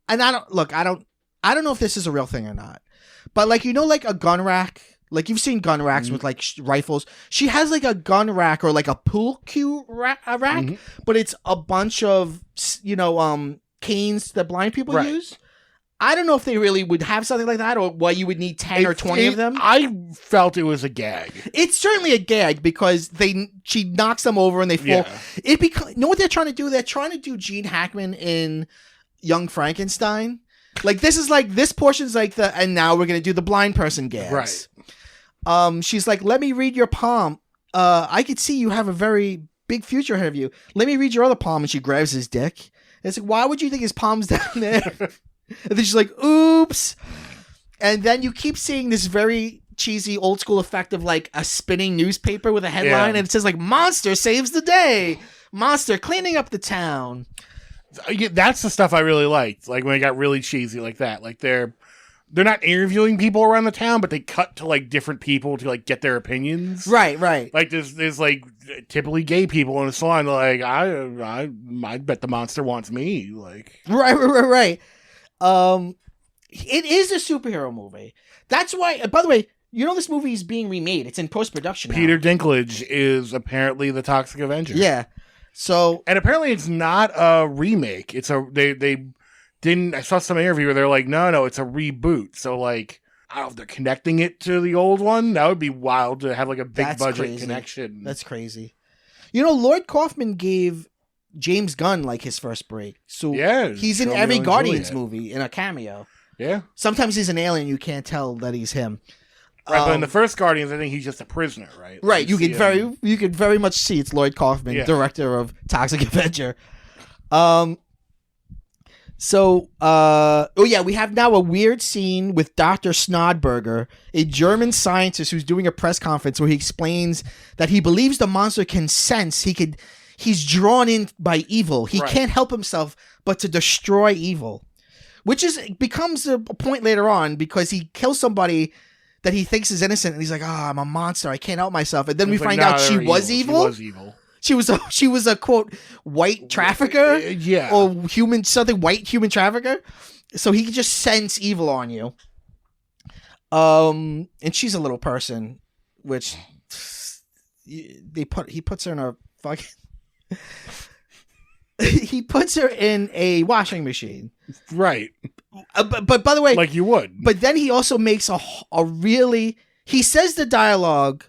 and I don't know if this is a real thing or not, but like, you know, like a gun rack. Like you've seen gun racks with like rifles. She has like a gun rack or like a pool cue rack, but it's a bunch of, you know, canes that blind people use. I don't know if they really would have something like that, or why you would need 10 or 20 of them. I felt it was a gag. It's certainly a gag because she knocks them over and they fall. Yeah. You know what they're trying to do? They're trying to do Gene Hackman in Young Frankenstein. Like this portion's like and now we're going to do the blind person gags. Right. She's like, let me read your palm. I could see you have a very big future ahead of you. Let me read your other palm. And she grabs his dick. And it's like, why would you think his palm's down there? And then she's like, oops. And then you keep seeing this very cheesy old school effect of like a spinning newspaper with a headline. And it says like, monster saves the day. Monster cleaning up the town. That's the stuff I really liked. Like when it got really cheesy like that. Like they're not interviewing people around the town, but they cut to like different people to like get their opinions. Right. Like there's like typically gay people in a salon. Like I bet the monster wants me. Like right. It is a superhero movie. That's why. By the way, you know this movie is being remade. It's in post-production now. Peter Dinklage is apparently the Toxic Avenger. Yeah. So and apparently it's not a remake. It's they I saw some interview where they're like, no, it's a reboot. So like, I don't know if they're connecting it to the old one. That would be wild to have like a big budget connection. That's crazy. Lloyd Kaufman gave James Gunn like his first break. So he's in every Guardians movie in a cameo. Yeah. Sometimes he's an alien. You can't tell that he's him. Right, but in the first Guardians, I think he's just a prisoner, right? Right. You can very much see it's Lloyd Kaufman, director of Toxic Avenger. We have now a weird scene with Dr. Snodberger, a German scientist who's doing a press conference where he explains that he believes the monster can sense. He's drawn in by evil. He can't help himself but to destroy evil, which becomes a point later on because he kills somebody that he thinks is innocent, and he's like, I'm a monster. I can't help myself. And then we find out she was evil. She was evil. She was a quote white trafficker, or white human trafficker. So he can just sense evil on you. And she's a little person, which he puts her in a fucking. He puts her in a washing machine, right? But by the way, like you would. But then he also makes a really. He says the dialogue.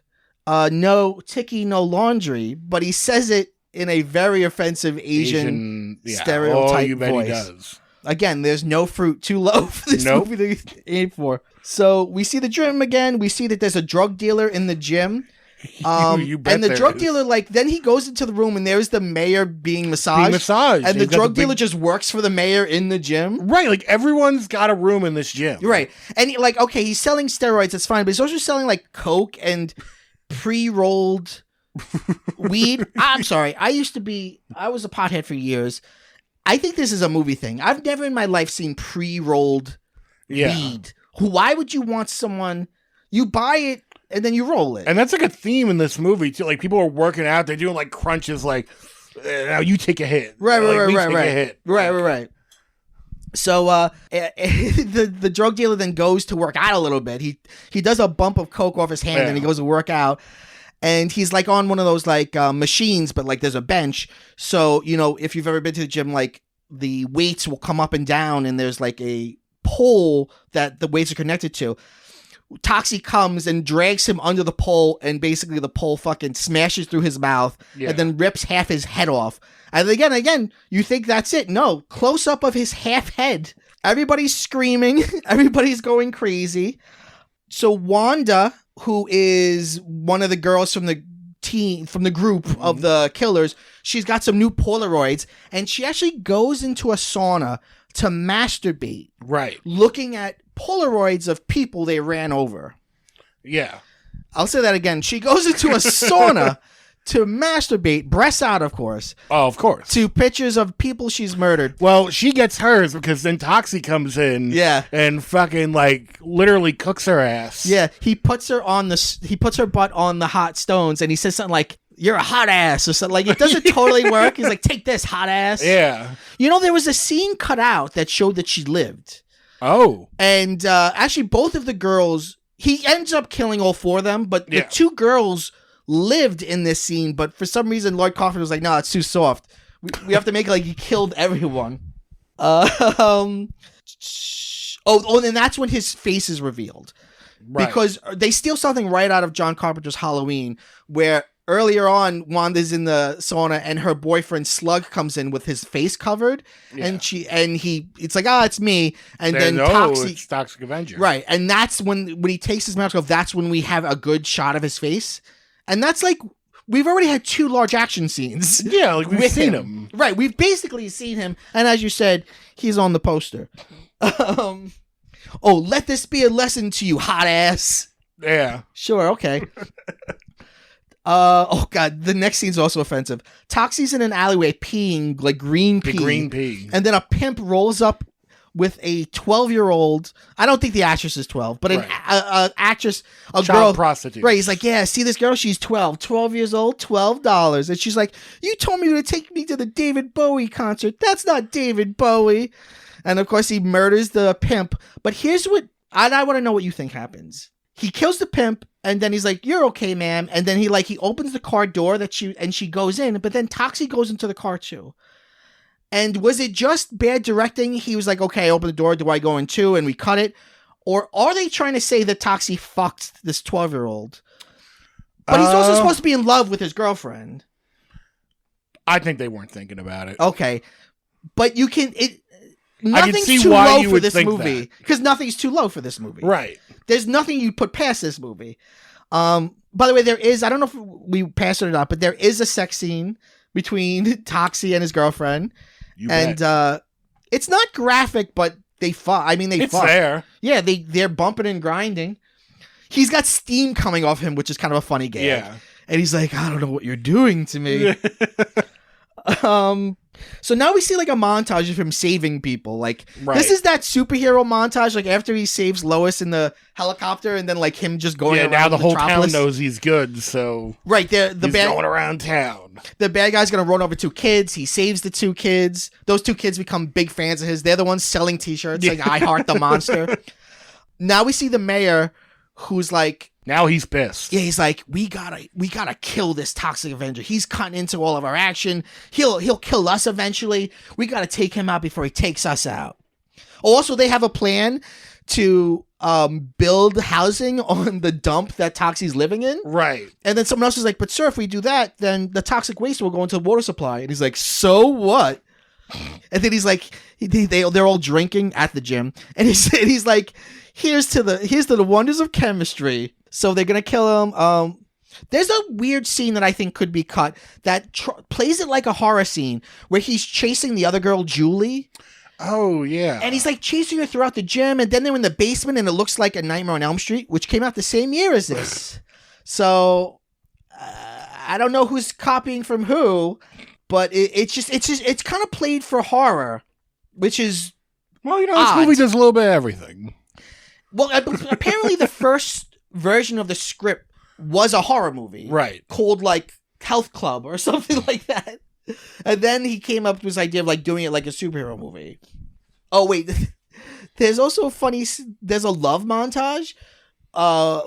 No ticky, no laundry, but he says it in a very offensive Asian stereotype you bet voice. He does. Again, there's no fruit too low for this movie to aim for. So we see the gym again. We see that there's a drug dealer in the gym. You bet and the drug dealer, then he goes into the room and there's the mayor being massaged. And the drug dealer just works for the mayor in the gym. Right, like everyone's got a room in this gym. Right. And he's selling steroids, that's fine, but he's also selling like coke and pre-rolled weed. I'm sorry. I was a pothead for years. I think this is a movie thing. I've never in my life seen pre-rolled weed. Why would you want someone, you buy it and then you roll it? And that's like a theme in this movie too. Like people are working out, they're doing like crunches, like now you take a hit. Right. Right. So the drug dealer then goes to work out a little bit. He does a bump of coke off his hand and he goes to work out. And he's like on one of those like machines, but like there's a bench. So, if you've ever been to the gym, like the weights will come up and down and there's like a pole that the weights are connected to. Toxie comes and drags him under the pole, and basically the pole fucking smashes through his mouth and then rips half his head off. And again, you think that's it. No, close up of his half head. Everybody's screaming. Everybody's going crazy. So Wanda, who is one of the girls from the group of the killers, she's got some new Polaroids, and she actually goes into a sauna to masturbate. Right. Looking at Polaroids of people they ran over. Yeah. I'll say that again. She goes into a sauna to masturbate, breasts out, of course. Oh, of course. To pictures of people she's murdered. Well, she gets hers because then Toxie comes in and fucking like literally cooks her ass. Yeah, he puts her butt on the hot stones and he says something like, "You're a hot ass," or something. Like, it doesn't totally work. He's like, "Take this, hot ass." Yeah. There was a scene cut out that showed that she lived. Oh. And actually both of the girls, he ends up killing all four of them, but the two girls lived in this scene, but for some reason Lloyd Kaufman was like, "No, it's too soft. We have to make it like he killed everyone." And then that's when his face is revealed. Right. Because they steal something right out of John Carpenter's Halloween, where earlier on Wanda's in the sauna and her boyfriend Slug comes in with his face covered, and it's like, "it's me," and then it's Toxic Avenger. Right, and that's when he takes his mask off, that's when we have a good shot of his face. And that's like, we've already had two large action scenes. Yeah, like we've seen him. Right, we've basically seen him. And as you said, he's on the poster. Let this be a lesson to you, hot ass. Yeah. Sure, okay. God, the next scene's also offensive. Toxie's in an alleyway peeing, like green pee. Green pee. And then a pimp rolls up with a 12-year-old. I don't think the actress is 12, but an actress, a child girl, prostitute. Right? He's like, "Yeah, see this girl? She's 12 years old, $12." And she's like, "You told me to take me to the David Bowie concert. That's not David Bowie." And of course, he murders the pimp. But here's what I want to know what you think happens. He kills the pimp, and then he's like, "You're okay, ma'am." And then he opens the car door she goes in, but then Toxie goes into the car too. And was it just bad directing? He was like, okay, open the door. Do I go in too? And we cut it. Or are they trying to say that Toxie fucked this 12-year-old? But he's also supposed to be in love with his girlfriend. I think they weren't thinking about it. Okay. But you can... Nothing's too low for this movie. Because nothing's too low for this movie. Right. There's nothing you put past this movie. By the way, there is... I don't know if we passed it or not, but there is a sex scene between Toxie and his girlfriend. And it's not graphic, but they fuck. I mean, they fuck. It's there. Yeah, they're bumping and grinding. He's got steam coming off him, which is kind of a funny gag. Yeah. And he's like, I don't know what you're doing to me. So now we see like a montage of him saving people. Like This is that superhero montage. Like after he saves Lois in the helicopter, and then like him just going around. Yeah, now the whole town knows he's good. So right there, he's going around town. The bad guy's gonna run over 2 kids. He saves the 2 kids. Those 2 kids become big fans of his. They're the ones selling T-shirts like "I Heart the Monster." Now we see the mayor, who's like. Now he's pissed. Yeah, he's like, we gotta kill this Toxic Avenger. He's cutting into all of our action. He'll kill us eventually. We gotta take him out before he takes us out. Also, they have a plan to build housing on the dump that Toxie's living in. Right. And then someone else is like, but sir, if we do that, then the toxic waste will go into the water supply. And he's like, so what? And then he's like, they're all drinking at the gym. And he's like, here's to the wonders of chemistry. So they're going to kill him. There's a weird scene that I think could be cut that plays it like a horror scene where he's chasing the other girl, Julie. Oh, yeah. And he's like chasing her throughout the gym. And then they're in the basement and it looks like A Nightmare on Elm Street, which came out the same year as this. So I don't know who's copying from who, but it's kind of played for horror, which is well, this movie does a little bit of everything. Well, apparently the first version of the script was a horror movie, right? Called like Health Club or something like that. And then he came up with this idea of like doing it like a superhero movie. Oh wait, there's also there's a love montage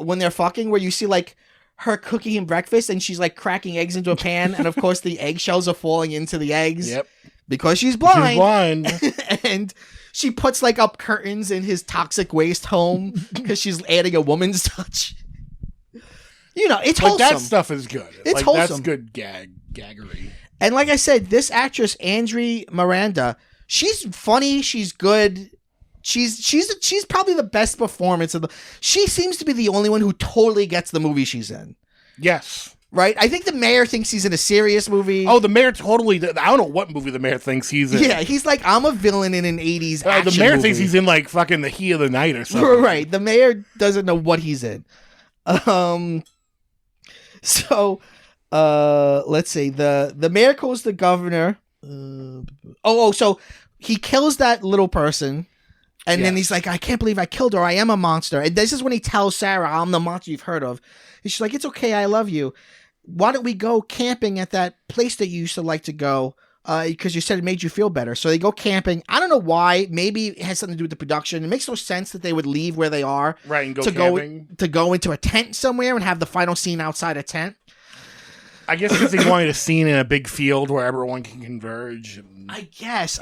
when they're fucking where you see like her cooking him breakfast and she's like cracking eggs into a pan and of course the eggshells are falling into the eggs. Yep. Because she's blind. And she puts like up curtains in his toxic waste home because she's adding a woman's touch. It's wholesome. That stuff is good. It's wholesome. That's good gaggery. And like I said, this actress, Andrea Miranda, she's funny. She's good. She's probably the best performance of she seems to be the only one who totally gets the movie she's in. Yes. Right? I think the mayor thinks he's in a serious movie. Oh, the mayor totally... I don't know what movie the mayor thinks he's in. Yeah, he's like, I'm a villain in an 80s action The mayor movie. thinks he's in like fucking The Heat of the Night or something. Right. The mayor doesn't know what he's in. So, let's see. The mayor calls the governor. So he kills that little person. And then he's like, I can't believe I killed her. I am a monster. And this is when he tells Sarah, I'm the monster you've heard of. And she's like, it's okay. I love you. Why don't we go camping at that place that you used to like to go? Because you said it made you feel better. So they go camping. I don't know why. Maybe it has something to do with the production. It makes no sense that they would leave where they are. Right, and go camping. To go into a tent somewhere and have the final scene outside a tent. I guess because they wanted a scene in a big field where everyone can converge. I guess.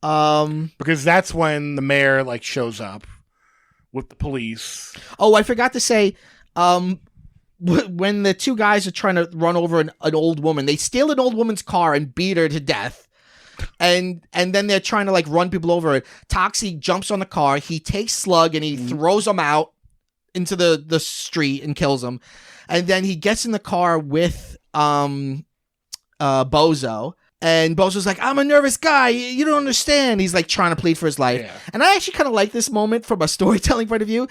Because that's when the mayor like shows up with the police. Oh, I forgot to say, when the 2 guys are trying to run over an old woman, they steal an old woman's car and beat her to death. And then they're trying to like run people over. Toxie jumps on the car. He takes Slug and he throws him out into the street and kills him. And then he gets in the car with Bozo. And Bozo's like, I'm a nervous guy. You don't understand. He's like trying to plead for his life. Yeah. And I actually kind of like this moment from a storytelling point of view.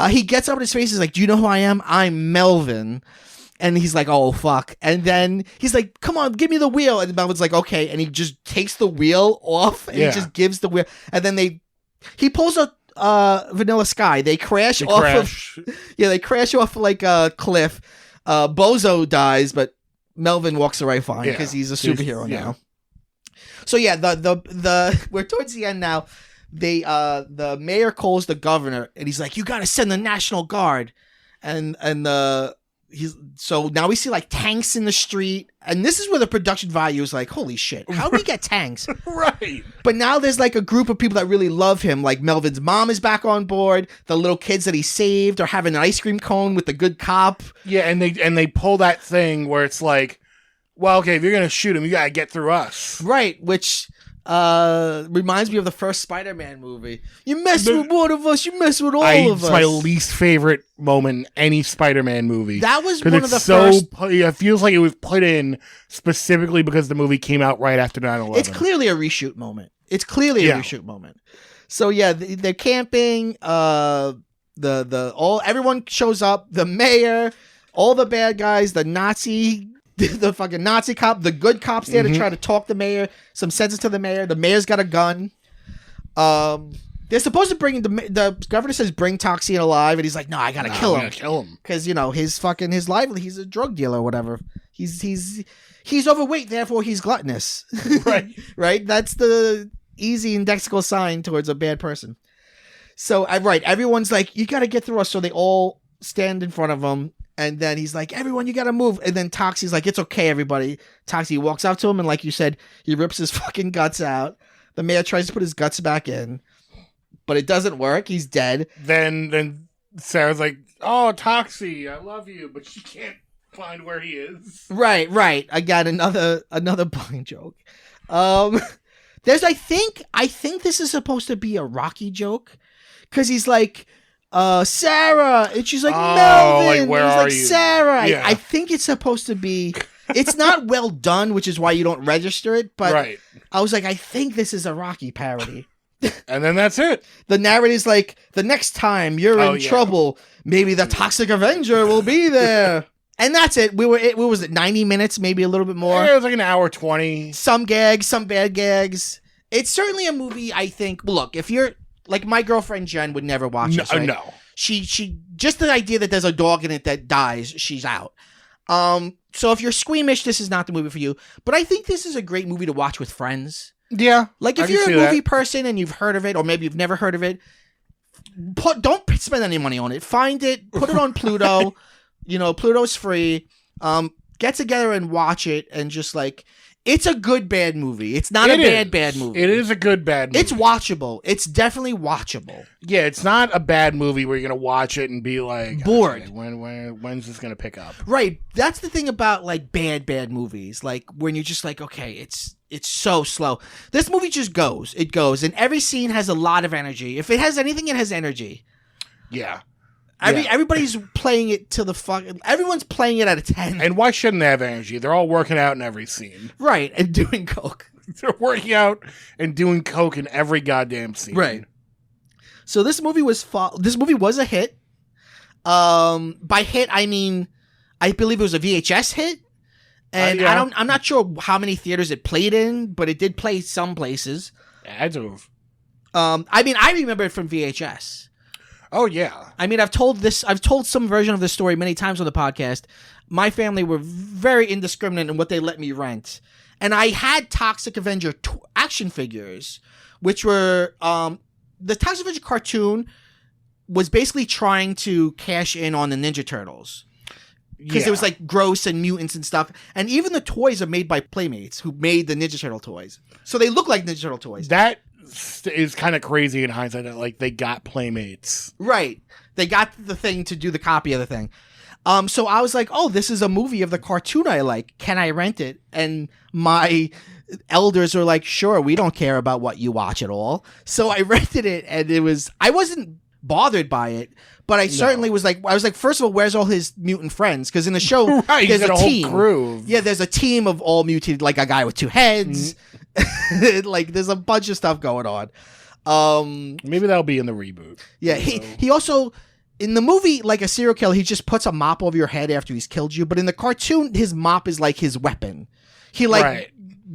He gets up in his face. He's like, do you know who I am? I'm Melvin. And he's like, oh, fuck. And then he's like, come on, give me the wheel. And Melvin's like, okay. And he just takes the wheel off and he just gives the wheel. And then he pulls a Vanilla Sky. They crash off. They crash off like a cliff. Bozo dies, but Melvin walks away fine because he's a superhero now. So yeah, the we're towards the end now. The mayor calls the governor and he's like, you got to send the National Guard. And the So now we see like tanks in the street, and this is where the production value is like, holy shit, how do we get tanks? Right. But now there's like a group of people that really love him. Like Melvin's mom is back on board. The little kids that he saved are having an ice cream cone with the good cop. Yeah, and they pull that thing where it's like, well, okay, if you're gonna shoot him, you gotta get through us. Right, which reminds me of the first Spider-Man movie. You mess with one of us, you mess with all of us. It's my least favorite moment in any Spider-Man movie. That was one of the first. It feels like it was put in specifically because the movie came out right after 9/11. It's clearly a reshoot moment. So yeah, they're camping. Everyone shows up. The mayor, all the bad guys, the Nazi. The fucking Nazi cop, the good cops there to try to talk the mayor, some sense to the mayor. The mayor's got a gun. They're supposed to bring the governor says bring Toxie alive, and he's like, no, I gotta kill him. Because his livelihood, he's a drug dealer or whatever. He's overweight, therefore he's gluttonous. Right. Right. That's the easy indexical sign towards a bad person. So everyone's like, you gotta get through us. So they all stand in front of him. And then he's like, everyone, you got to move. And then Toxie's like, it's okay, everybody. Toxie walks up to him. And like you said, he rips his fucking guts out. The mayor tries to put his guts back in. But it doesn't work. He's dead. Then Sarah's like, oh, Toxie, I love you. But she can't find where he is. Right. I got another blind joke. There's, I think this is supposed to be a Rocky joke. Because he's like... Sarah, and she's like, Melvin, like, where and he's are like, you? Sarah. Yeah. I think it's supposed to be. It's not well done, which is why you don't register it. But right. I was like, I think this is a Rocky parody. And then that's it. The narrator's like, the next time you're in trouble, maybe the Toxic Avenger will be there. And that's it. What was it, 90 minutes, maybe a little bit more? Yeah, it was like an hour 20. Some gags, some bad gags. It's certainly a movie, I think. Look, if you're like my girlfriend Jen would never watch this. Right? No. She just the idea that there's a dog in it that dies, she's out. So if you're squeamish, this is not the movie for you. But I think this is a great movie to watch with friends. Yeah. Like if you're a movie person and you've heard of it, or maybe you've never heard of it, don't spend any money on it. Find it, put it on Pluto. Pluto's free. Get together and watch it, and just like. It's a good bad movie. It's not a bad movie. It is a good bad movie. It's watchable. It's definitely watchable. Yeah, it's not a bad movie where you're gonna watch it and be like bored. Okay, when's this gonna pick up? Right. That's the thing about like bad movies. Like when you're just like, okay, it's so slow. This movie just goes. It goes, and every scene has a lot of energy. If it has anything, it has energy. Yeah. Everybody's playing it to the fuck. Everyone's playing it at a 10. And why shouldn't they have energy? They're all working out in every scene. Right, and doing coke. They're working out and doing coke in every goddamn scene. Right. So this movie was a hit. By hit, I mean, I believe it was a VHS hit. And I'm not sure how many theaters it played in, but it did play some places. Yeah, I do. I remember it from VHS. Oh, yeah. I mean, I've told some version of this story many times on the podcast. My family were very indiscriminate in what they let me rent. And I had Toxic Avenger action figures, which were, the Toxic Avenger cartoon was basically trying to cash in on the Ninja Turtles. Because it was like gross and mutants and stuff. And even the toys are made by Playmates, who made the Ninja Turtle toys. So they look like Ninja Turtle toys. That is kind of crazy in hindsight that like they got Playmates. Right. They got the thing to do the copy of the thing. So I was like, oh, this is a movie of the cartoon I like. Can I rent it? And my elders were like, sure, we don't care about what you watch at all. So I rented it, and I wasn't bothered by it, but I certainly was like, first of all, where's all his mutant friends? Because in the show, right, there's a team. Whole crew. Yeah, there's a team of all mutated, like a guy with 2 heads. Like there's a bunch of stuff going on. Maybe that'll be in the reboot. Yeah, he also in the movie, like a serial killer, he just puts a mop over your head after he's killed you. But in the cartoon, his mop is like his weapon. He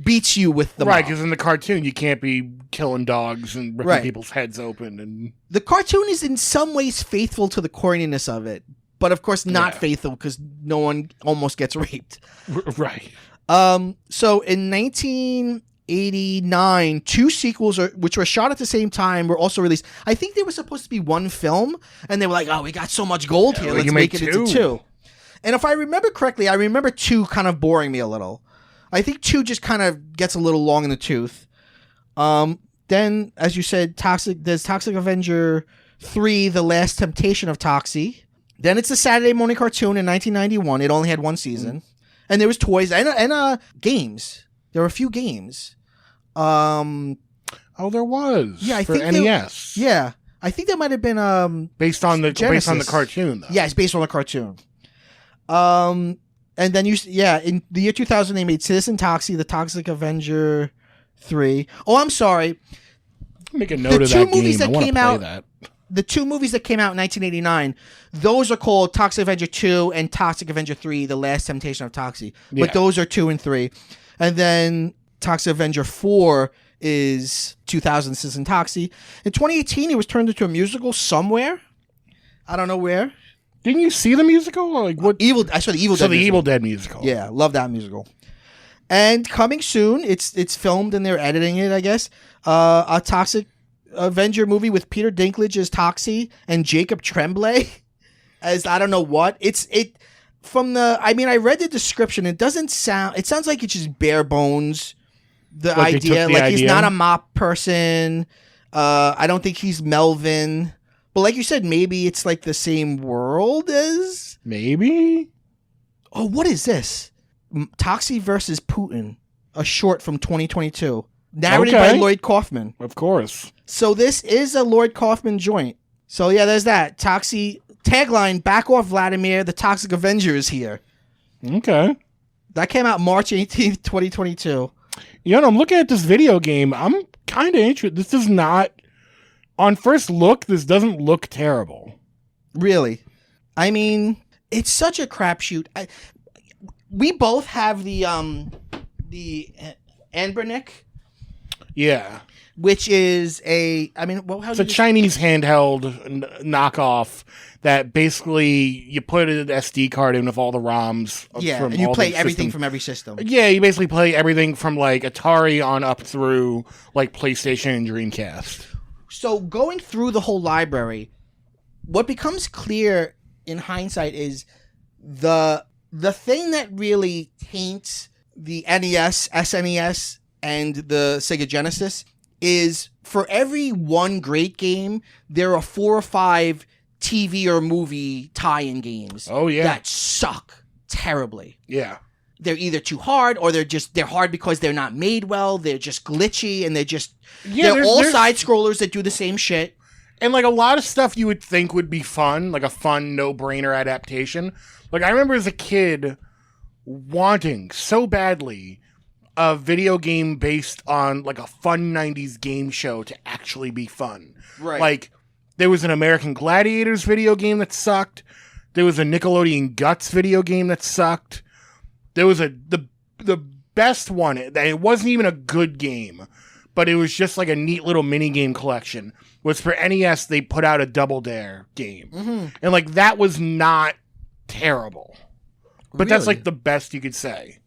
beats you with the mop. Right, because in the cartoon, you can't be killing dogs and ripping people's heads open. And the cartoon is in some ways faithful to the corniness of it, but of course not faithful because no one almost gets raped. Right. So in 1989, 2 sequels, which were shot at the same time, were also released. I think they were supposed to be one film, and they were like, oh, we got so much gold here, let's make it into 2. And if I remember correctly, I remember 2 kind of boring me a little. I think 2 just kind of gets a little long in the tooth. Then, as you said, there's Toxic Avenger 3, The Last Temptation of Toxie. Then it's a Saturday morning cartoon in 1991. It only had 1 season. And there was toys and games. There were a few games. There was. Yeah, I for think NES. I think that might have been based on the cartoon, though. Yeah, it's based on the cartoon. And then in the year 2000 they made Citizen Toxie, The Toxic Avenger 3. Oh, I'm sorry. Make a note of that game. I want to play that. The 2 movies that came out in 1989, those are called Toxic Avenger 2 and Toxic Avenger 3, The Last Temptation of Toxie. But those are 2 and 3. And then Toxic Avenger 4 is 2000 Citizen Toxie. In 2018, it was turned into a musical somewhere. I don't know where. Didn't you see the musical? Or like what? I saw the Evil Dead. So the Evil Dead musical. Yeah, love that musical. And coming soon, it's filmed and they're editing it, I guess. A Toxic Avenger movie with Peter Dinklage as Toxie and Jacob Tremblay as I don't know what. I read the description. It sounds like it's just bare bones. The idea, he's not a mop person. I don't think he's Melvin. But like you said, maybe it's like the same world as... Maybe? Oh, what is this? Toxie versus Putin, a short from 2022. Narrated by Lloyd Kaufman. Of course. So this is a Lloyd Kaufman joint. So yeah, there's that. Toxie, tagline, back off Vladimir, the Toxic Avenger is here. Okay. That came out March 18th, 2022. I'm looking at this video game. I'm kind of interested. This does not... On first look, this doesn't look terrible. Really? I mean, it's such a crapshoot. We both have the Anbernic. Yeah. Which is it's a Chinese handheld knockoff that basically you put an SD card in with all the ROMs. Yeah, and you play everything from every system. Yeah, you basically play everything from like Atari on up through like PlayStation and Dreamcast. So going through the whole library, what becomes clear in hindsight is the thing that really taints the NES, SNES, and the Sega Genesis is for every one great game, there are 4 or 5 TV or movie tie-in games. Oh, yeah. That suck terribly. Yeah. They're either too hard or they're hard because they're not made well. They're just glitchy and they're all side scrollers that do the same shit. And like a lot of stuff you would think would be fun, like a fun no-brainer adaptation. Like I remember as a kid wanting so badly a video game based on like a fun 90s game show to actually be fun. Right. Like there was an American Gladiators video game that sucked. There was a Nickelodeon Guts video game that sucked. There was the best one. It wasn't even a good game, but it was just like a neat little mini game collection. Was for NES, they put out a Double Dare game. Mm-hmm. And like that was not terrible. But that's like the best you could say.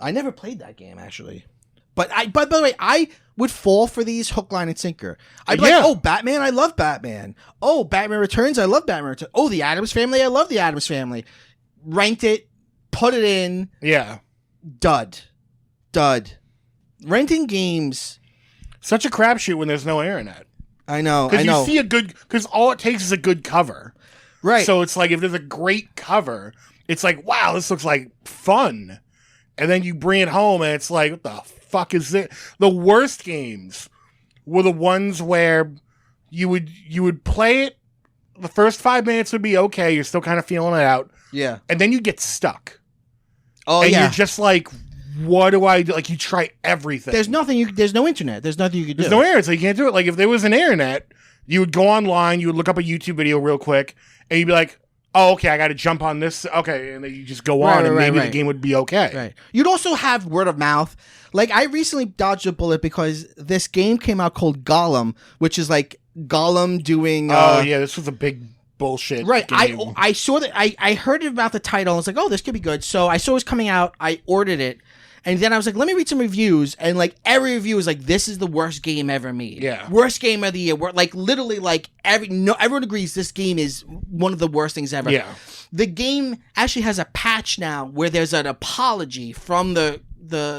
I never played that game actually. But by the way, I would fall for these hook, line, and sinker. I'd be like, oh, Batman, I love Batman. Oh, Batman Returns, I love Batman Returns. Oh, The Addams Family, I love The Addams Family. Ranked it, put it in. Yeah. Dud. Renting games. Such a crapshoot when there's no internet. I know. Because you see because all it takes is a good cover. Right. So it's like if there's a great cover, it's like, wow, this looks like fun. And then you bring it home and it's like, what the fuck is this? The worst games were the ones where you would play it. The first 5 minutes would be okay. You're still kind of feeling it out. Yeah. And then you get stuck. Oh, and yeah. you're just like, what do I do? Like, you try everything. There's no internet. There's nothing you can do. There's no internet, so you can't do it. Like, if there was an internet, you would go online, you would look up a YouTube video real quick, and you'd be like, oh, okay, I got to jump on this. Okay, and then you just go on, and maybe the game would be okay. Right. You'd also have word of mouth. Like, I recently dodged a bullet because this game came out called Gollum, which is like Gollum doing... oh, yeah, this was a big bullshit right game. I saw that. I heard about the title and was like, oh, this could be good. So I saw it was coming out. I ordered it, And then I was like, let me read some reviews. And like every review was like, this is the worst game ever made. Yeah. Worst game of the year. Like literally like everyone agrees this game is one of the worst things ever. Yeah. The game actually has a patch now where there's an apology from the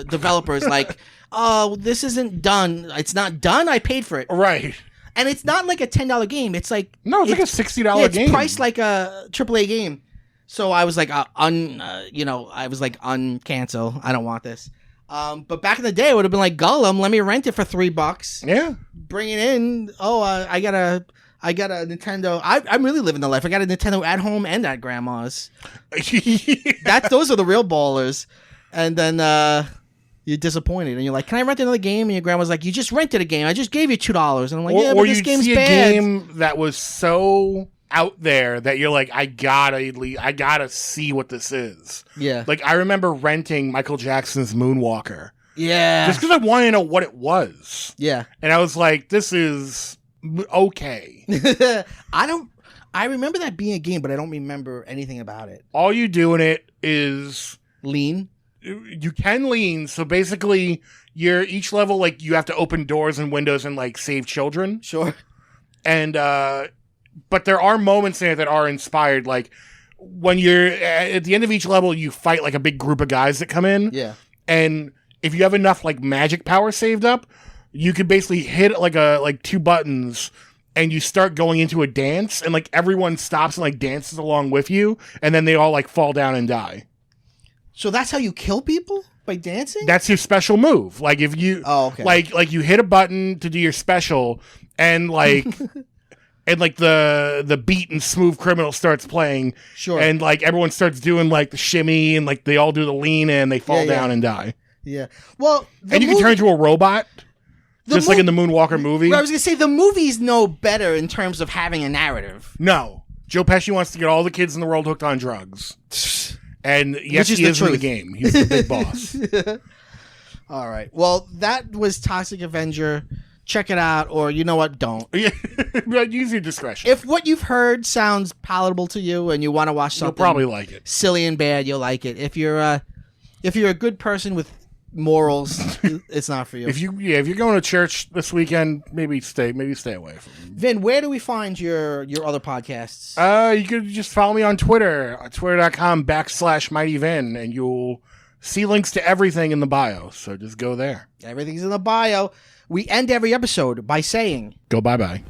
developers like, oh, this isn't done. It's not done. I paid for it. Right. And it's not like a $10 game. It's like... No, it's like a $60 game. It's priced like a AAA game. So I was like, uncancel. I don't want this. But back in the day, it would have been like, Gollum, let me rent it for $3. Yeah. Bring it in. Oh, I got a Nintendo. I'm really living the life. I got a Nintendo at home and at grandma's. Those are the real ballers. And then you're disappointed, and you're like, "Can I rent another game?" And your grandma's like, "You just rented a game. I just gave you $2." And I'm like, "Yeah, but this game's bad." Or you see a game that was so out there that you're like, I gotta see what this is. Yeah. Like I remember renting Michael Jackson's Moonwalker. Yeah. Just because I wanted to know what it was. Yeah. And I was like, this is okay. I remember that being a game, but I don't remember anything about it. All you do in it is lean. You can lean. So basically, each level, like you have to open doors and windows and like save children. Sure. And but there are moments in it that are inspired. Like when you're at the end of each level, you fight like a big group of guys that come in. Yeah. And if you have enough like magic power saved up, you could basically hit like two buttons. And you start going into a dance, and like everyone stops and like dances along with you, and then they all like fall down and die. So that's how you kill people? By dancing? That's your special move. Like if you like you hit a button to do your special, and like and like the beat and Smooth Criminal starts playing. Sure. And like everyone starts doing like the shimmy, and like they all do the lean and they fall down and die. Yeah. Well, and you can turn into a robot. Just like in the Moonwalker movie. I was going to say, the movies know better in terms of having a narrative. No. Joe Pesci wants to get all the kids in the world hooked on drugs. And yes, he is in the game. He's the big boss. All right. Well, that was Toxic Avenger. Check it out, or you know what? Don't. Use your discretion. If what you've heard sounds palatable to you and you want to watch something... You'll probably like it. ...silly and bad, you'll like it. If you're a good person with morals, it's not for you. If you're going to church this weekend, maybe stay away from it. Vin, where do we find your other podcasts? You could just follow me on Twitter, twitter.com/MightyVin, and you'll see links to everything in the bio. So just go there. Everything's in the bio. We end every episode by saying, go bye-bye.